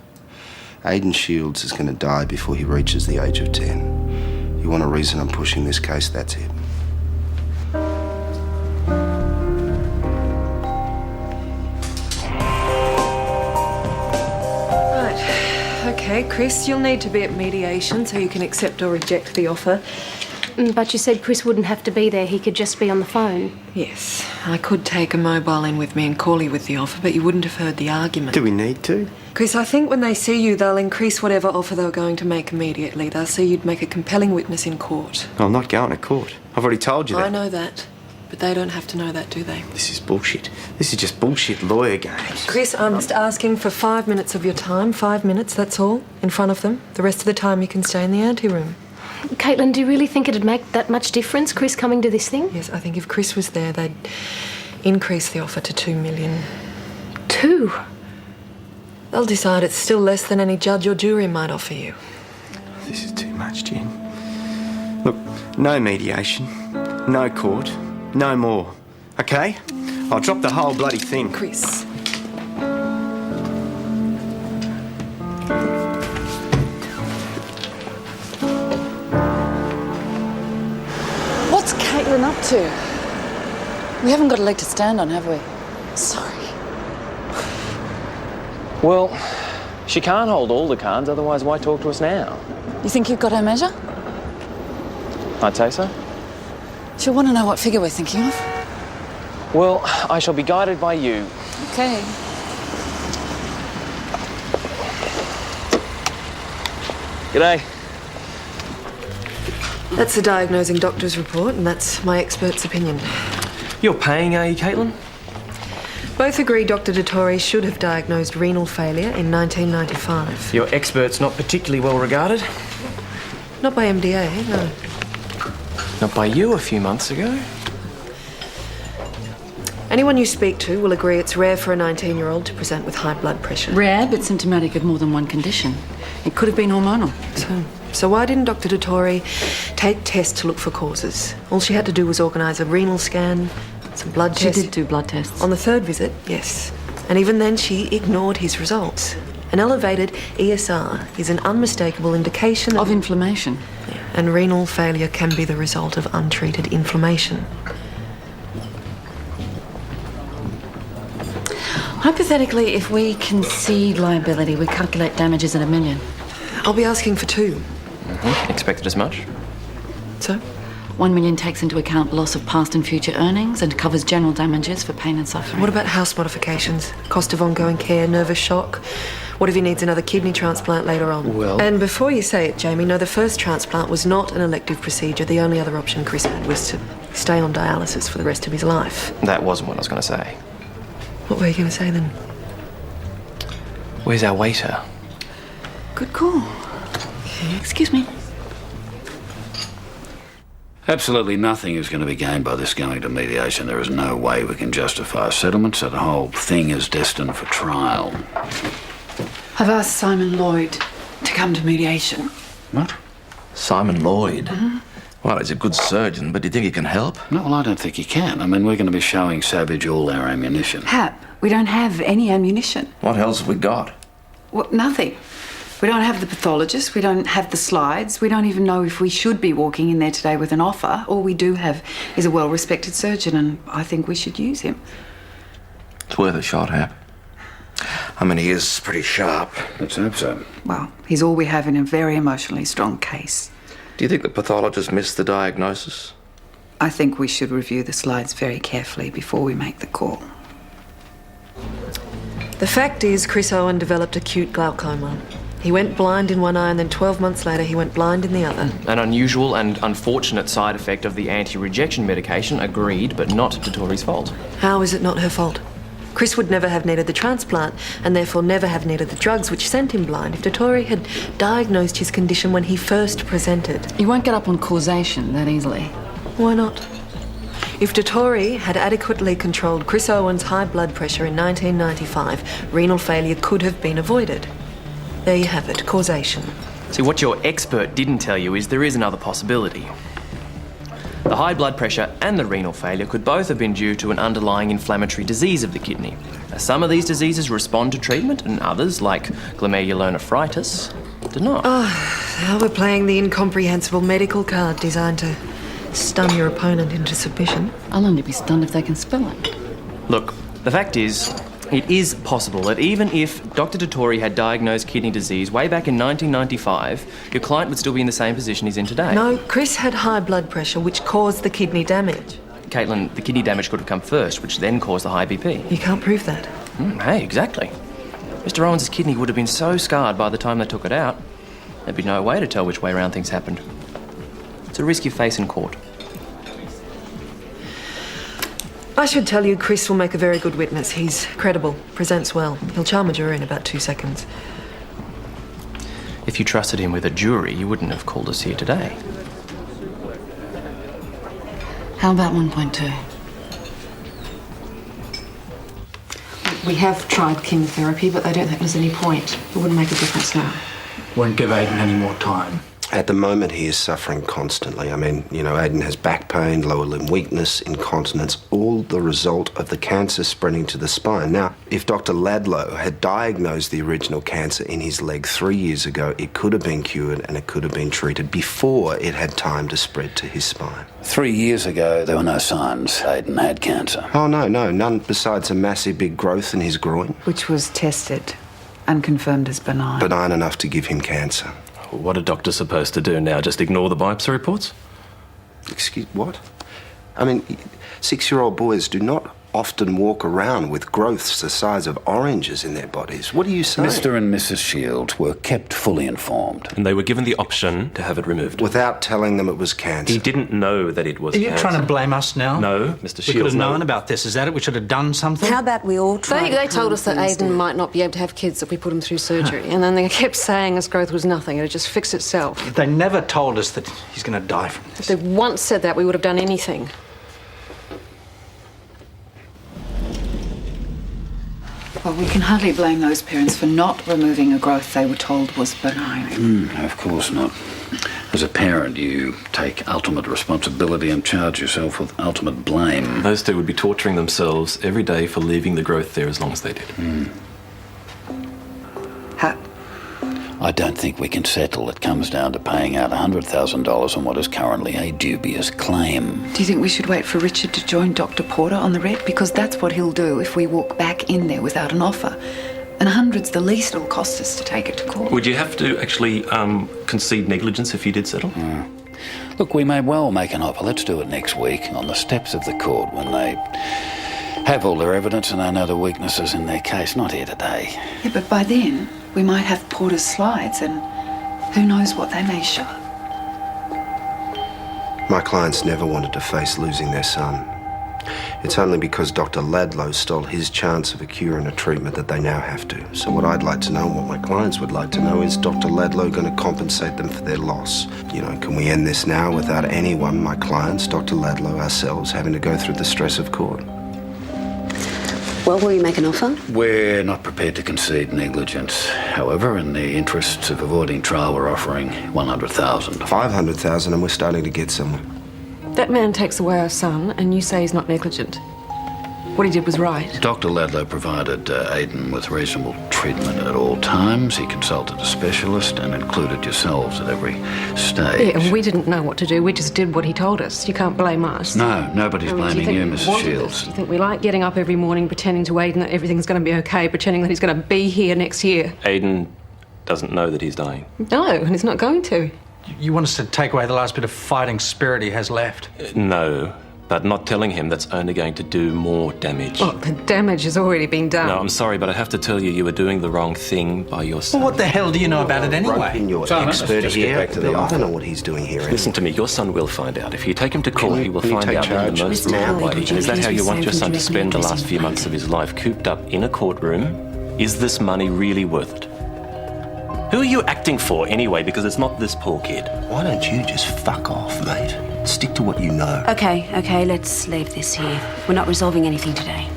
[SPEAKER 6] Aidan Shields is going to die before he reaches the age of 10. You want a reason I'm pushing this case, that's it.
[SPEAKER 5] Right. Okay, Chris, you'll need to be at mediation so you can accept or reject the offer.
[SPEAKER 8] But you said Chris wouldn't have to be there. He could just be on the phone.
[SPEAKER 5] Yes, I could take a mobile in with me and call you with the offer, but you wouldn't have heard the argument.
[SPEAKER 6] Do we need to?
[SPEAKER 5] Chris, I think when they see you, they'll increase whatever offer they were going to make immediately. They'll see you'd make a compelling witness in court.
[SPEAKER 15] I'm not going to court. I've already told you that.
[SPEAKER 5] I know that, but they don't have to know that, do they?
[SPEAKER 15] This is bullshit. This is just bullshit lawyer games.
[SPEAKER 5] Chris, I'm just asking for 5 minutes of your time. 5 minutes, that's all, in front of them. The rest of the time you can stay in the anteroom.
[SPEAKER 8] Caitlin, do you really think it'd make that much difference, Chris coming to this thing?
[SPEAKER 5] Yes, I think if Chris was there, they'd increase the offer to $2 million.
[SPEAKER 8] 2?
[SPEAKER 5] They'll decide it's still less than any judge or jury might offer you.
[SPEAKER 15] This is too much, Jen. Look, no mediation, no court, no more. Okay? I'll drop the whole bloody thing.
[SPEAKER 5] Chris.
[SPEAKER 12] What's Caitlin up to? We haven't got a leg to stand on, have we? Sorry.
[SPEAKER 14] Well, she can't hold all the cards, otherwise why talk to us now?
[SPEAKER 12] You think you've got her measure?
[SPEAKER 14] I'd say so.
[SPEAKER 12] She'll want to know what figure we're thinking of.
[SPEAKER 14] Well, I shall be guided by you.
[SPEAKER 12] Okay.
[SPEAKER 14] G'day.
[SPEAKER 5] That's the diagnosing doctor's report, and that's my expert's opinion.
[SPEAKER 14] You're paying, are you, Caitlin?
[SPEAKER 5] Both agree Dr. Dettori should have diagnosed renal failure in 1995.
[SPEAKER 14] Your expert's not particularly well regarded.
[SPEAKER 5] Not by MDA, no.
[SPEAKER 14] Not by you a few months ago.
[SPEAKER 5] Anyone you speak to will agree it's rare for a 19-year-old to present with high blood pressure.
[SPEAKER 12] Rare, but symptomatic of more than one condition. It could have been hormonal.
[SPEAKER 5] So why didn't Dr. Dettori take tests to look for causes? All she had to do was organise a renal scan, some blood tests.
[SPEAKER 12] She did do blood tests.
[SPEAKER 5] On the 3rd visit, yes. And even then she ignored his results. An elevated ESR is an unmistakable indication
[SPEAKER 12] of inflammation.
[SPEAKER 5] Yeah. And renal failure can be the result of untreated inflammation.
[SPEAKER 12] I
[SPEAKER 3] Hypothetically, if we concede liability, we calculate damages at $1 million.
[SPEAKER 5] I'll be asking for 2.
[SPEAKER 14] Expected as much.
[SPEAKER 5] So?
[SPEAKER 3] $1 million takes into account loss of past and future earnings and covers general damages for pain and suffering.
[SPEAKER 5] What about house modifications? Cost of ongoing care, nervous shock? What if he needs another kidney transplant later on?
[SPEAKER 2] Well...
[SPEAKER 5] And before you say it, Jamie, no, the first transplant was not an elective procedure. The only other option Chris had was to stay on dialysis for the rest of his life.
[SPEAKER 14] That wasn't what I was going to say.
[SPEAKER 5] What were you going to say then?
[SPEAKER 14] Where's our waiter?
[SPEAKER 3] Good call. Excuse me.
[SPEAKER 2] Absolutely nothing is going to be gained by this going to mediation. There is no way we can justify a settlement, so the whole thing is destined for trial.
[SPEAKER 12] I've asked Simon Lloyd to come to mediation.
[SPEAKER 2] What?
[SPEAKER 16] Simon Lloyd? Well, he's a good surgeon, but do you think he can help?
[SPEAKER 2] No, well, I don't think he can. I mean, we're going to be showing Savage all our ammunition.
[SPEAKER 12] Hap, we don't have any ammunition.
[SPEAKER 16] What else have we got?
[SPEAKER 12] Well, nothing. We don't have the pathologist, we don't have the slides, we don't even know if we should be walking in there today with an offer. All we do have is a well-respected surgeon, and I think we should use him.
[SPEAKER 16] It's worth a shot, Hap. I mean, he is pretty sharp.
[SPEAKER 2] Let's hope so.
[SPEAKER 12] Well, he's all we have in a very emotionally strong case.
[SPEAKER 16] Do you think the pathologist missed the diagnosis?
[SPEAKER 12] I think we should review the slides very carefully before we make the call.
[SPEAKER 5] The fact is, Chris Owen developed acute glaucoma. He went blind in one eye, and then 12 months later he went blind in the other.
[SPEAKER 14] An unusual and unfortunate side effect of the anti-rejection medication, agreed, but not Dottori's fault.
[SPEAKER 5] How is it not her fault? Chris would never have needed the transplant, and therefore never have needed the drugs which sent him blind if Dottori had diagnosed his condition when he first presented.
[SPEAKER 3] You won't get up on causation that easily.
[SPEAKER 5] Why not? If Dottori had adequately controlled Chris Owen's high blood pressure in 1995, renal failure could have been avoided. There you have it, causation.
[SPEAKER 14] See, what your expert didn't tell you is there is another possibility. The high blood pressure and the renal failure could both have been due to an underlying inflammatory disease of the kidney. Now, some of these diseases respond to treatment, and others, like glomerulonephritis, do not.
[SPEAKER 5] Oh, now we're playing the incomprehensible medical card designed to stun your opponent into submission.
[SPEAKER 3] I'll only be stunned if they can spell it.
[SPEAKER 14] Look, the fact is, it is possible that even if Dr. Dottori had diagnosed kidney disease way back in 1995, your client would still be in the same position he's in today.
[SPEAKER 5] No, Chris had high blood pressure, which caused the kidney damage.
[SPEAKER 14] Caitlin, the kidney damage could have come first, which then caused the high BP.
[SPEAKER 5] You can't prove that.
[SPEAKER 14] Hey, exactly. Mr. Owens' kidney would have been so scarred by the time they took it out, there'd be no way to tell which way around things happened. It's a risk you face in court.
[SPEAKER 5] I should tell you, Chris will make a very good witness. He's credible, presents well. He'll charm a jury in about 2 seconds.
[SPEAKER 14] If you trusted him with a jury, you wouldn't have called us here today.
[SPEAKER 3] How about 1.2?
[SPEAKER 12] We have tried chemotherapy, but they don't think there's any point. It wouldn't make a difference now.
[SPEAKER 7] Won't give Aiden any more time.
[SPEAKER 6] At the moment, he is suffering constantly. I mean, you know, Aiden has back pain, lower limb weakness, incontinence, all the result of the cancer spreading to the spine. Now, if Dr. Ladlow had diagnosed the original cancer in his leg 3 years ago, it could have been cured and it could have been treated before it had time to spread to his spine.
[SPEAKER 2] 3 years ago, there were no signs Aiden had cancer.
[SPEAKER 6] Oh, no, none besides a massive big growth in his groin.
[SPEAKER 12] Which was tested and confirmed as benign.
[SPEAKER 6] Benign enough to give him cancer.
[SPEAKER 4] What are doctors supposed to do now? Just ignore the biopsy reports?
[SPEAKER 6] Excuse what? I mean, 6-year-old boys do not often walk around with growths the size of oranges in their bodies. What are you saying?
[SPEAKER 2] Mr. and Mrs. Shields were kept fully informed.
[SPEAKER 4] And they were given the option to have it removed.
[SPEAKER 6] Without telling them it was cancer.
[SPEAKER 4] He didn't know that it was
[SPEAKER 7] Are you
[SPEAKER 4] cancer.
[SPEAKER 7] trying to blame us now?
[SPEAKER 4] No, Mr. Shields,
[SPEAKER 7] We could have
[SPEAKER 4] no.
[SPEAKER 7] known about this. Is that it? We should have done something?
[SPEAKER 17] How about we all try?
[SPEAKER 18] They told us that Aiden might not be able to have kids if we put him through surgery, and then they kept saying this growth was nothing, it'd just fix itself.
[SPEAKER 7] They never told us that he's going to die from this.
[SPEAKER 18] If they once said that, we would have done anything.
[SPEAKER 12] Well, we can hardly blame those parents for not removing a growth they were told was benign.
[SPEAKER 2] Of course not. As a parent, you take ultimate responsibility and charge yourself with ultimate blame.
[SPEAKER 4] Those two would be torturing themselves every day for leaving the growth there as long as they did.
[SPEAKER 12] Hap,
[SPEAKER 2] I don't think we can settle. It comes down to paying out $100,000 on what is currently a dubious claim.
[SPEAKER 12] Do you think we should wait for Richard to join Dr. Porter on the rep? Because that's what he'll do if we walk back in there without an offer. And 100's the least it'll cost us to take it to court.
[SPEAKER 4] Would you have to actually concede negligence if you did settle?
[SPEAKER 2] Look, we may well make an offer. Let's do it next week on the steps of the court when they have all their evidence and they know the weaknesses in their case. Not here today.
[SPEAKER 12] Yeah, but by then, we might have Porter's slides and who knows what they may show.
[SPEAKER 6] My clients never wanted to face losing their son. It's only because Dr. Ladlow stole his chance of a cure and a treatment that they now have to. So what I'd like to know and what my clients would like to know is Dr. Ladlow going to compensate them for their loss? You know, can we end this now without anyone, my clients, Dr. Ladlow, ourselves, having to go through the stress of court?
[SPEAKER 1] Well, will you make an offer?
[SPEAKER 2] We're not prepared to concede negligence. However, in the interests of avoiding trial, we're offering $100,000.
[SPEAKER 6] $500,000 and we're starting to get somewhere.
[SPEAKER 18] That man takes away our son, and you say he's not negligent. What he did was right.
[SPEAKER 2] Dr. Ladlow provided Aidan with reasonable treatment at all times. He consulted a specialist and included yourselves at every stage.
[SPEAKER 18] Yeah, and we didn't know what to do. We just did what he told us. You can't blame us.
[SPEAKER 2] No, nobody's blaming you, Mrs. Shields.
[SPEAKER 18] Do you think we like getting up every morning pretending to Aidan that everything's going to be okay, pretending that he's going to be here next year?
[SPEAKER 4] Aidan doesn't know that he's dying.
[SPEAKER 18] No, and he's not going to.
[SPEAKER 7] You want us to take away the last bit of fighting spirit he has left?
[SPEAKER 4] No, but not telling him that's only going to do more damage.
[SPEAKER 18] Well, the damage has already been done.
[SPEAKER 4] No, I'm sorry, but I have to tell you, you were doing the wrong thing by your son.
[SPEAKER 7] Well, what the hell do you know about it anyway?
[SPEAKER 6] Roping your expert here. I don't know what he's doing here.
[SPEAKER 4] Listen to me, your son will find out. If you take him to court, he will
[SPEAKER 6] can you
[SPEAKER 4] find
[SPEAKER 6] take
[SPEAKER 4] out in the
[SPEAKER 6] charge?
[SPEAKER 4] most
[SPEAKER 1] Mr.
[SPEAKER 4] real
[SPEAKER 1] Howard,
[SPEAKER 4] way.
[SPEAKER 1] would you
[SPEAKER 4] Is that
[SPEAKER 1] please
[SPEAKER 4] how you want your
[SPEAKER 1] refrain
[SPEAKER 4] son
[SPEAKER 1] from
[SPEAKER 4] to spend the
[SPEAKER 1] directly
[SPEAKER 4] last few months of his life cooped up in a courtroom? Is this money really worth it? Who are you acting for anyway? Because it's not this poor kid.
[SPEAKER 6] Why don't you just fuck off, mate? Stick to what you know.
[SPEAKER 1] Okay, let's leave this here. We're not resolving anything today.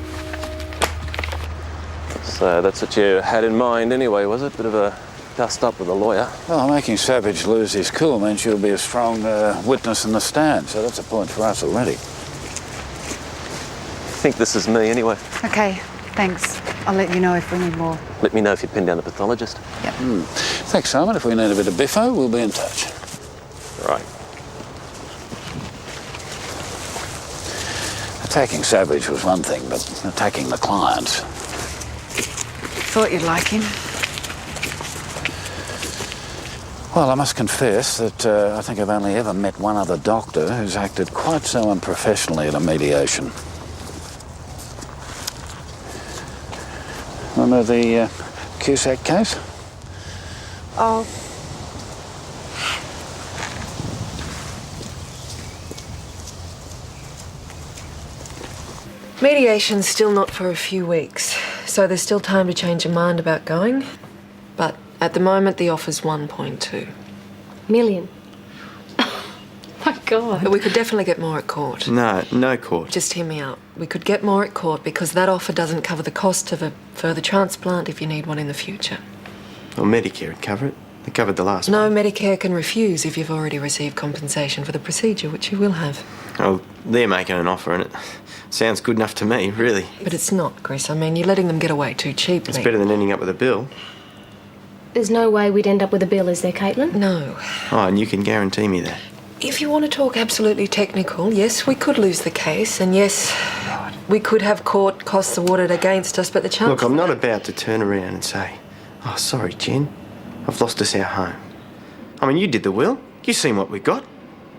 [SPEAKER 4] So that's what you had in mind anyway, was it? Bit of a dust up with a lawyer.
[SPEAKER 2] Well, making Savage lose his cool means you'll be a strong witness in the stand, so that's a point for us already.
[SPEAKER 4] I think this is me anyway.
[SPEAKER 12] Okay, thanks. I'll let you know if we need more.
[SPEAKER 4] Let me know if you pin down the pathologist.
[SPEAKER 12] Yep.
[SPEAKER 2] Thanks, Simon. If we need a bit of biffo, we'll be in touch.
[SPEAKER 4] Right.
[SPEAKER 2] Attacking Savage was one thing, but attacking the clients.
[SPEAKER 12] Thought you'd like him.
[SPEAKER 2] Well, I must confess that I think I've only ever met one other doctor who's acted quite so unprofessionally at a mediation. Remember the Cusack case?
[SPEAKER 5] Oh. Mediation's still not for a few weeks, so there's still time to change your mind about going. But at the moment, the offer's 1.2
[SPEAKER 8] million. My God.
[SPEAKER 5] But we could definitely get more at court.
[SPEAKER 15] No court.
[SPEAKER 5] Just hear me out. We could get more at court because that offer doesn't cover the cost of a further transplant if you need one in the future.
[SPEAKER 15] Well, Medicare would cover it. They covered the last
[SPEAKER 5] No,
[SPEAKER 15] one.
[SPEAKER 5] Medicare can refuse if you've already received compensation for the procedure, which you will have.
[SPEAKER 15] Oh, they're making an offer, and it sounds good enough to me, really.
[SPEAKER 5] But it's not, Chris. I mean, you're letting them get away too cheaply.
[SPEAKER 15] It's better than ending up with a bill.
[SPEAKER 8] There's no way we'd end up with a bill, is there, Caitlin?
[SPEAKER 5] No.
[SPEAKER 15] Oh, and you can guarantee me that.
[SPEAKER 5] If you want to talk absolutely technical, yes, we could lose the case, and yes, we could have court costs awarded against us, but the chance...
[SPEAKER 15] Look, I'm not about to turn around and say, oh, sorry, Jen, I've lost us our home. I mean, you did the will. You seen what we got.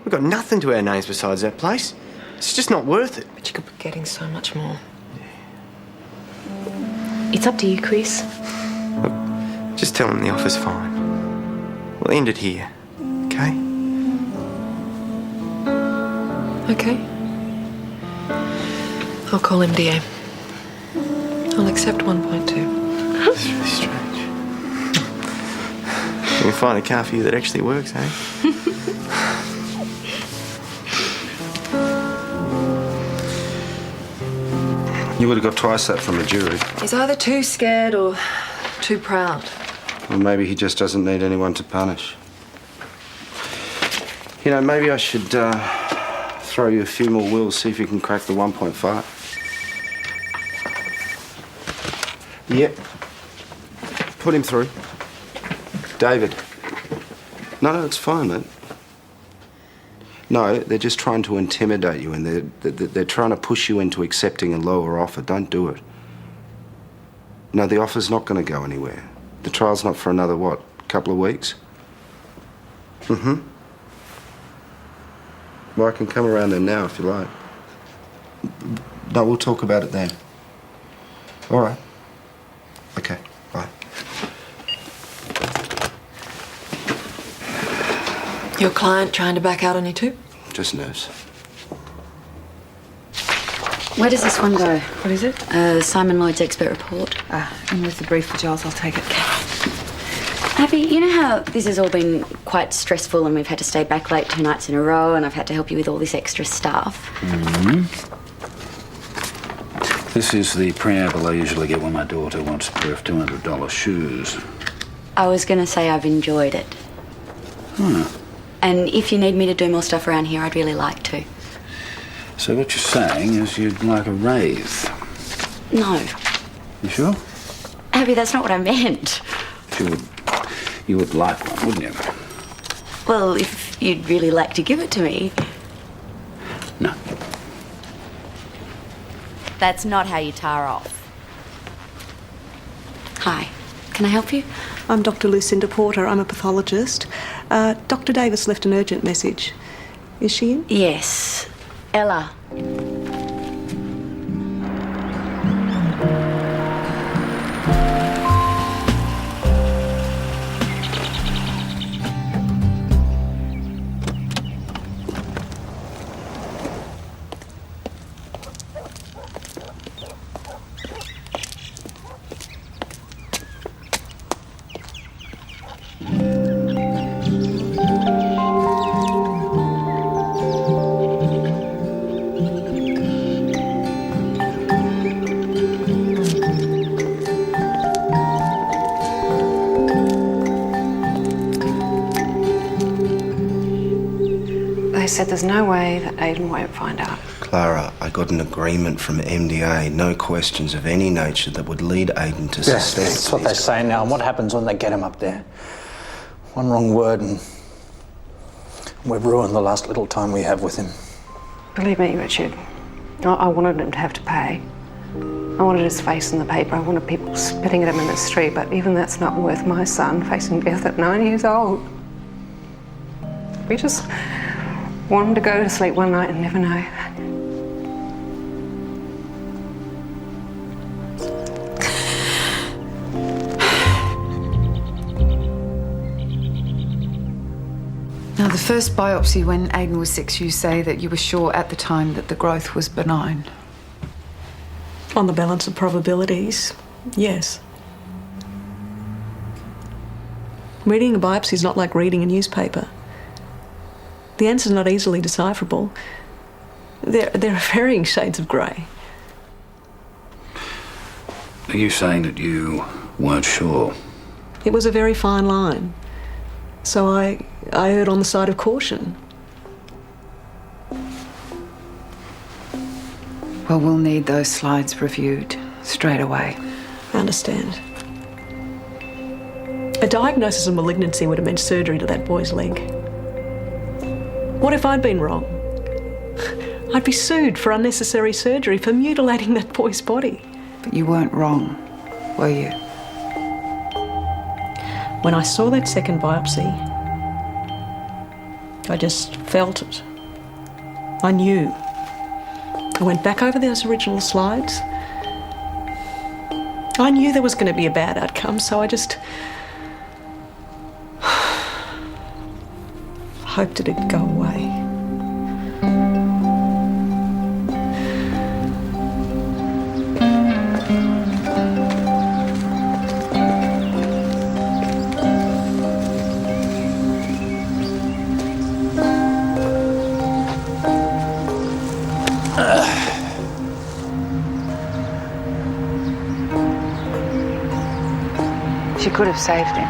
[SPEAKER 15] We've got nothing to our names besides that place. It's just not worth it.
[SPEAKER 5] But you could be getting so much more.
[SPEAKER 8] It's up to you, Chris.
[SPEAKER 15] Look, just tell them the offer's fine. We'll end it here, okay?
[SPEAKER 5] Okay. I'll call MDA. I'll accept 1.2.
[SPEAKER 15] It's really strange. You can find a car for you that actually works, eh?
[SPEAKER 6] You would have got twice that from a jury.
[SPEAKER 5] He's either too scared or too proud.
[SPEAKER 6] Or maybe he just doesn't need anyone to punish. You know, maybe I should throw you a few more wills, see if you can crack the 1.5. Yep. Put him through. David. No, it's fine, mate. No, they're just trying to intimidate you, and they're trying to push you into accepting a lower offer. Don't do it. No, the offer's not going to go anywhere. The trial's not for another, what, couple of weeks? Mm-hmm. Well, I can come around there now if you like. No, we'll talk about it then. All right. Okay, bye.
[SPEAKER 18] Your client trying to back out on you too?
[SPEAKER 6] Just nerves.
[SPEAKER 1] Where does this one go?
[SPEAKER 12] What is it?
[SPEAKER 1] Simon Lloyd's expert report.
[SPEAKER 12] In with the brief for Giles, I'll take it.
[SPEAKER 1] Abby, you know how this has all been quite stressful and we've had to stay back late 2 nights in a row and I've had to help you with all this extra stuff?
[SPEAKER 2] This is the preamble I usually get when my daughter wants a pair of $200 shoes.
[SPEAKER 1] I was going to say I've enjoyed it. And if you need me to do more stuff around here, I'd really like to.
[SPEAKER 2] So what you're saying is you'd like a raise?
[SPEAKER 1] No.
[SPEAKER 2] You sure?
[SPEAKER 1] Abby, that's not what I meant.
[SPEAKER 2] You would like one, wouldn't you?
[SPEAKER 1] Well, if you'd really like to give it to me.
[SPEAKER 2] No.
[SPEAKER 1] That's not how you tar off. Hi. Can I help you?
[SPEAKER 17] I'm Dr. Lucinda Porter. I'm a pathologist. Dr. Davis left an urgent message. Is she in?
[SPEAKER 1] Yes. Ella.
[SPEAKER 18] They said there's no way that Aidan won't find out.
[SPEAKER 6] Clara, I got an agreement from MDA, no questions of any nature that would lead Aidan to suspect.
[SPEAKER 7] That's what they say now. And what happens when they get him up there? One wrong word and we've ruined the last little time we have with him.
[SPEAKER 18] Believe me, Richard, I wanted him to have to pay. I wanted his face in the paper. I wanted people spitting at him in the street, but even that's not worth my son facing death at 9 years old. We just want him to go to sleep one night and never know.
[SPEAKER 12] Now, the first biopsy when Aidan was 6, you say that you were sure at the time that the growth was benign.
[SPEAKER 17] On the balance of probabilities, yes. Reading a biopsy is not like reading a newspaper. The answer's not easily decipherable. There are varying shades of grey.
[SPEAKER 2] Are you saying that you weren't sure?
[SPEAKER 17] It was a very fine line. So I erred on the side of caution.
[SPEAKER 12] Well, we'll need those slides reviewed straight away.
[SPEAKER 17] I understand. A diagnosis of malignancy would have meant surgery to that boy's leg. What if I'd been wrong? I'd be sued for unnecessary surgery for mutilating that boy's body.
[SPEAKER 12] But you weren't wrong, were you?
[SPEAKER 17] When I saw that second biopsy, I just felt it. I knew. I went back over those original slides. I knew there was going to be a bad outcome, so I just hoped it'd go away.
[SPEAKER 12] She could have saved him.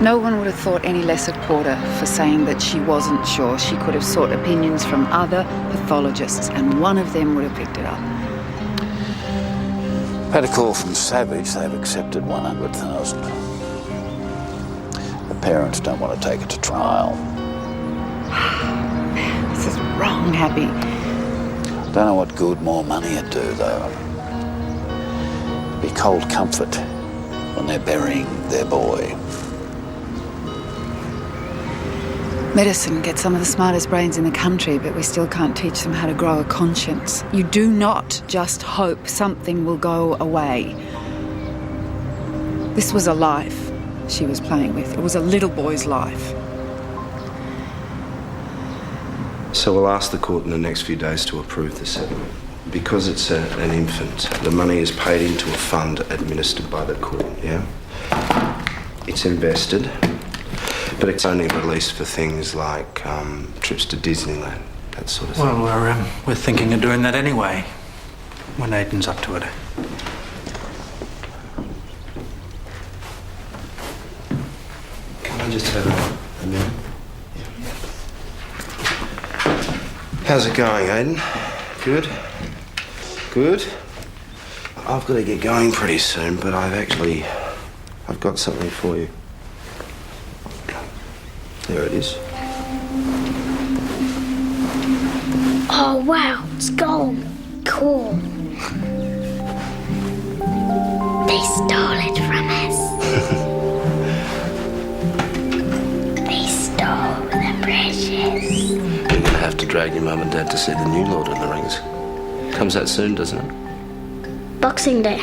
[SPEAKER 12] No one would have thought any less of Porter for saying that she wasn't sure. She could have sought opinions from other pathologists, and one of them would have picked it up.
[SPEAKER 2] Had a call from Savage. They've accepted 100,000. parents don't want to take it to trial.
[SPEAKER 12] This is wrong, Happy.
[SPEAKER 2] Don't know what good more money would do, though. Be cold comfort when they're burying their boy.
[SPEAKER 12] Medicine gets some of the smartest brains in the country, but we still can't teach them how to grow a conscience. You do not just hope something will go away. This was a life she was playing with. It was a little boy's life.
[SPEAKER 6] So we'll ask the court in the next few days to approve the settlement. Because it's an infant, the money is paid into a fund administered by the court, yeah? It's invested, but it's only released for things like trips to Disneyland, that sort of thing.
[SPEAKER 7] Well, we're thinking of doing that anyway, when Aiden's up to it.
[SPEAKER 6] Can I just have a minute? How's it going, Aiden? Good? Good? I've got to get going pretty soon, but I've got something for you. There it is.
[SPEAKER 9] Oh, wow, it's gone. Cool. They stole it from us. They stole the precious.
[SPEAKER 6] You're going to have to drag your mum and dad to see the new Lord of the Rings. Comes out soon, doesn't it?
[SPEAKER 9] Boxing Day.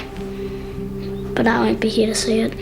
[SPEAKER 9] But I won't be here to see it.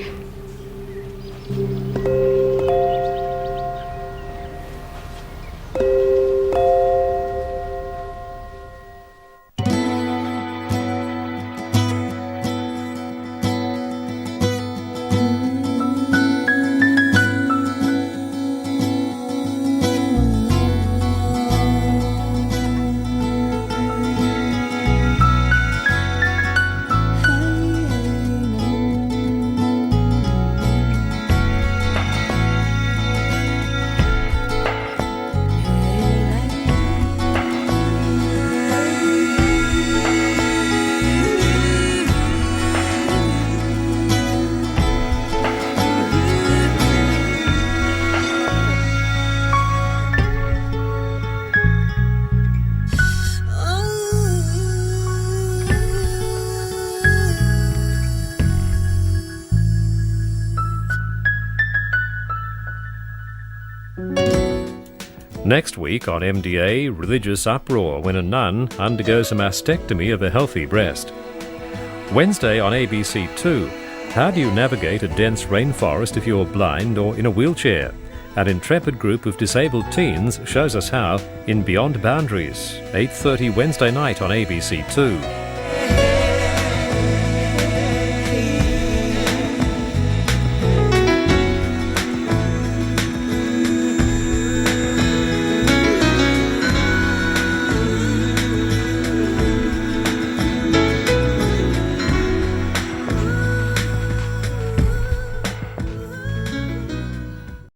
[SPEAKER 19] Next week on MDA, religious uproar when a nun undergoes a mastectomy of a healthy breast. Wednesday on ABC2, how do you navigate a dense rainforest if you're blind or in a wheelchair? An intrepid group of disabled teens shows us how in Beyond Boundaries, 8:30 Wednesday night on ABC2.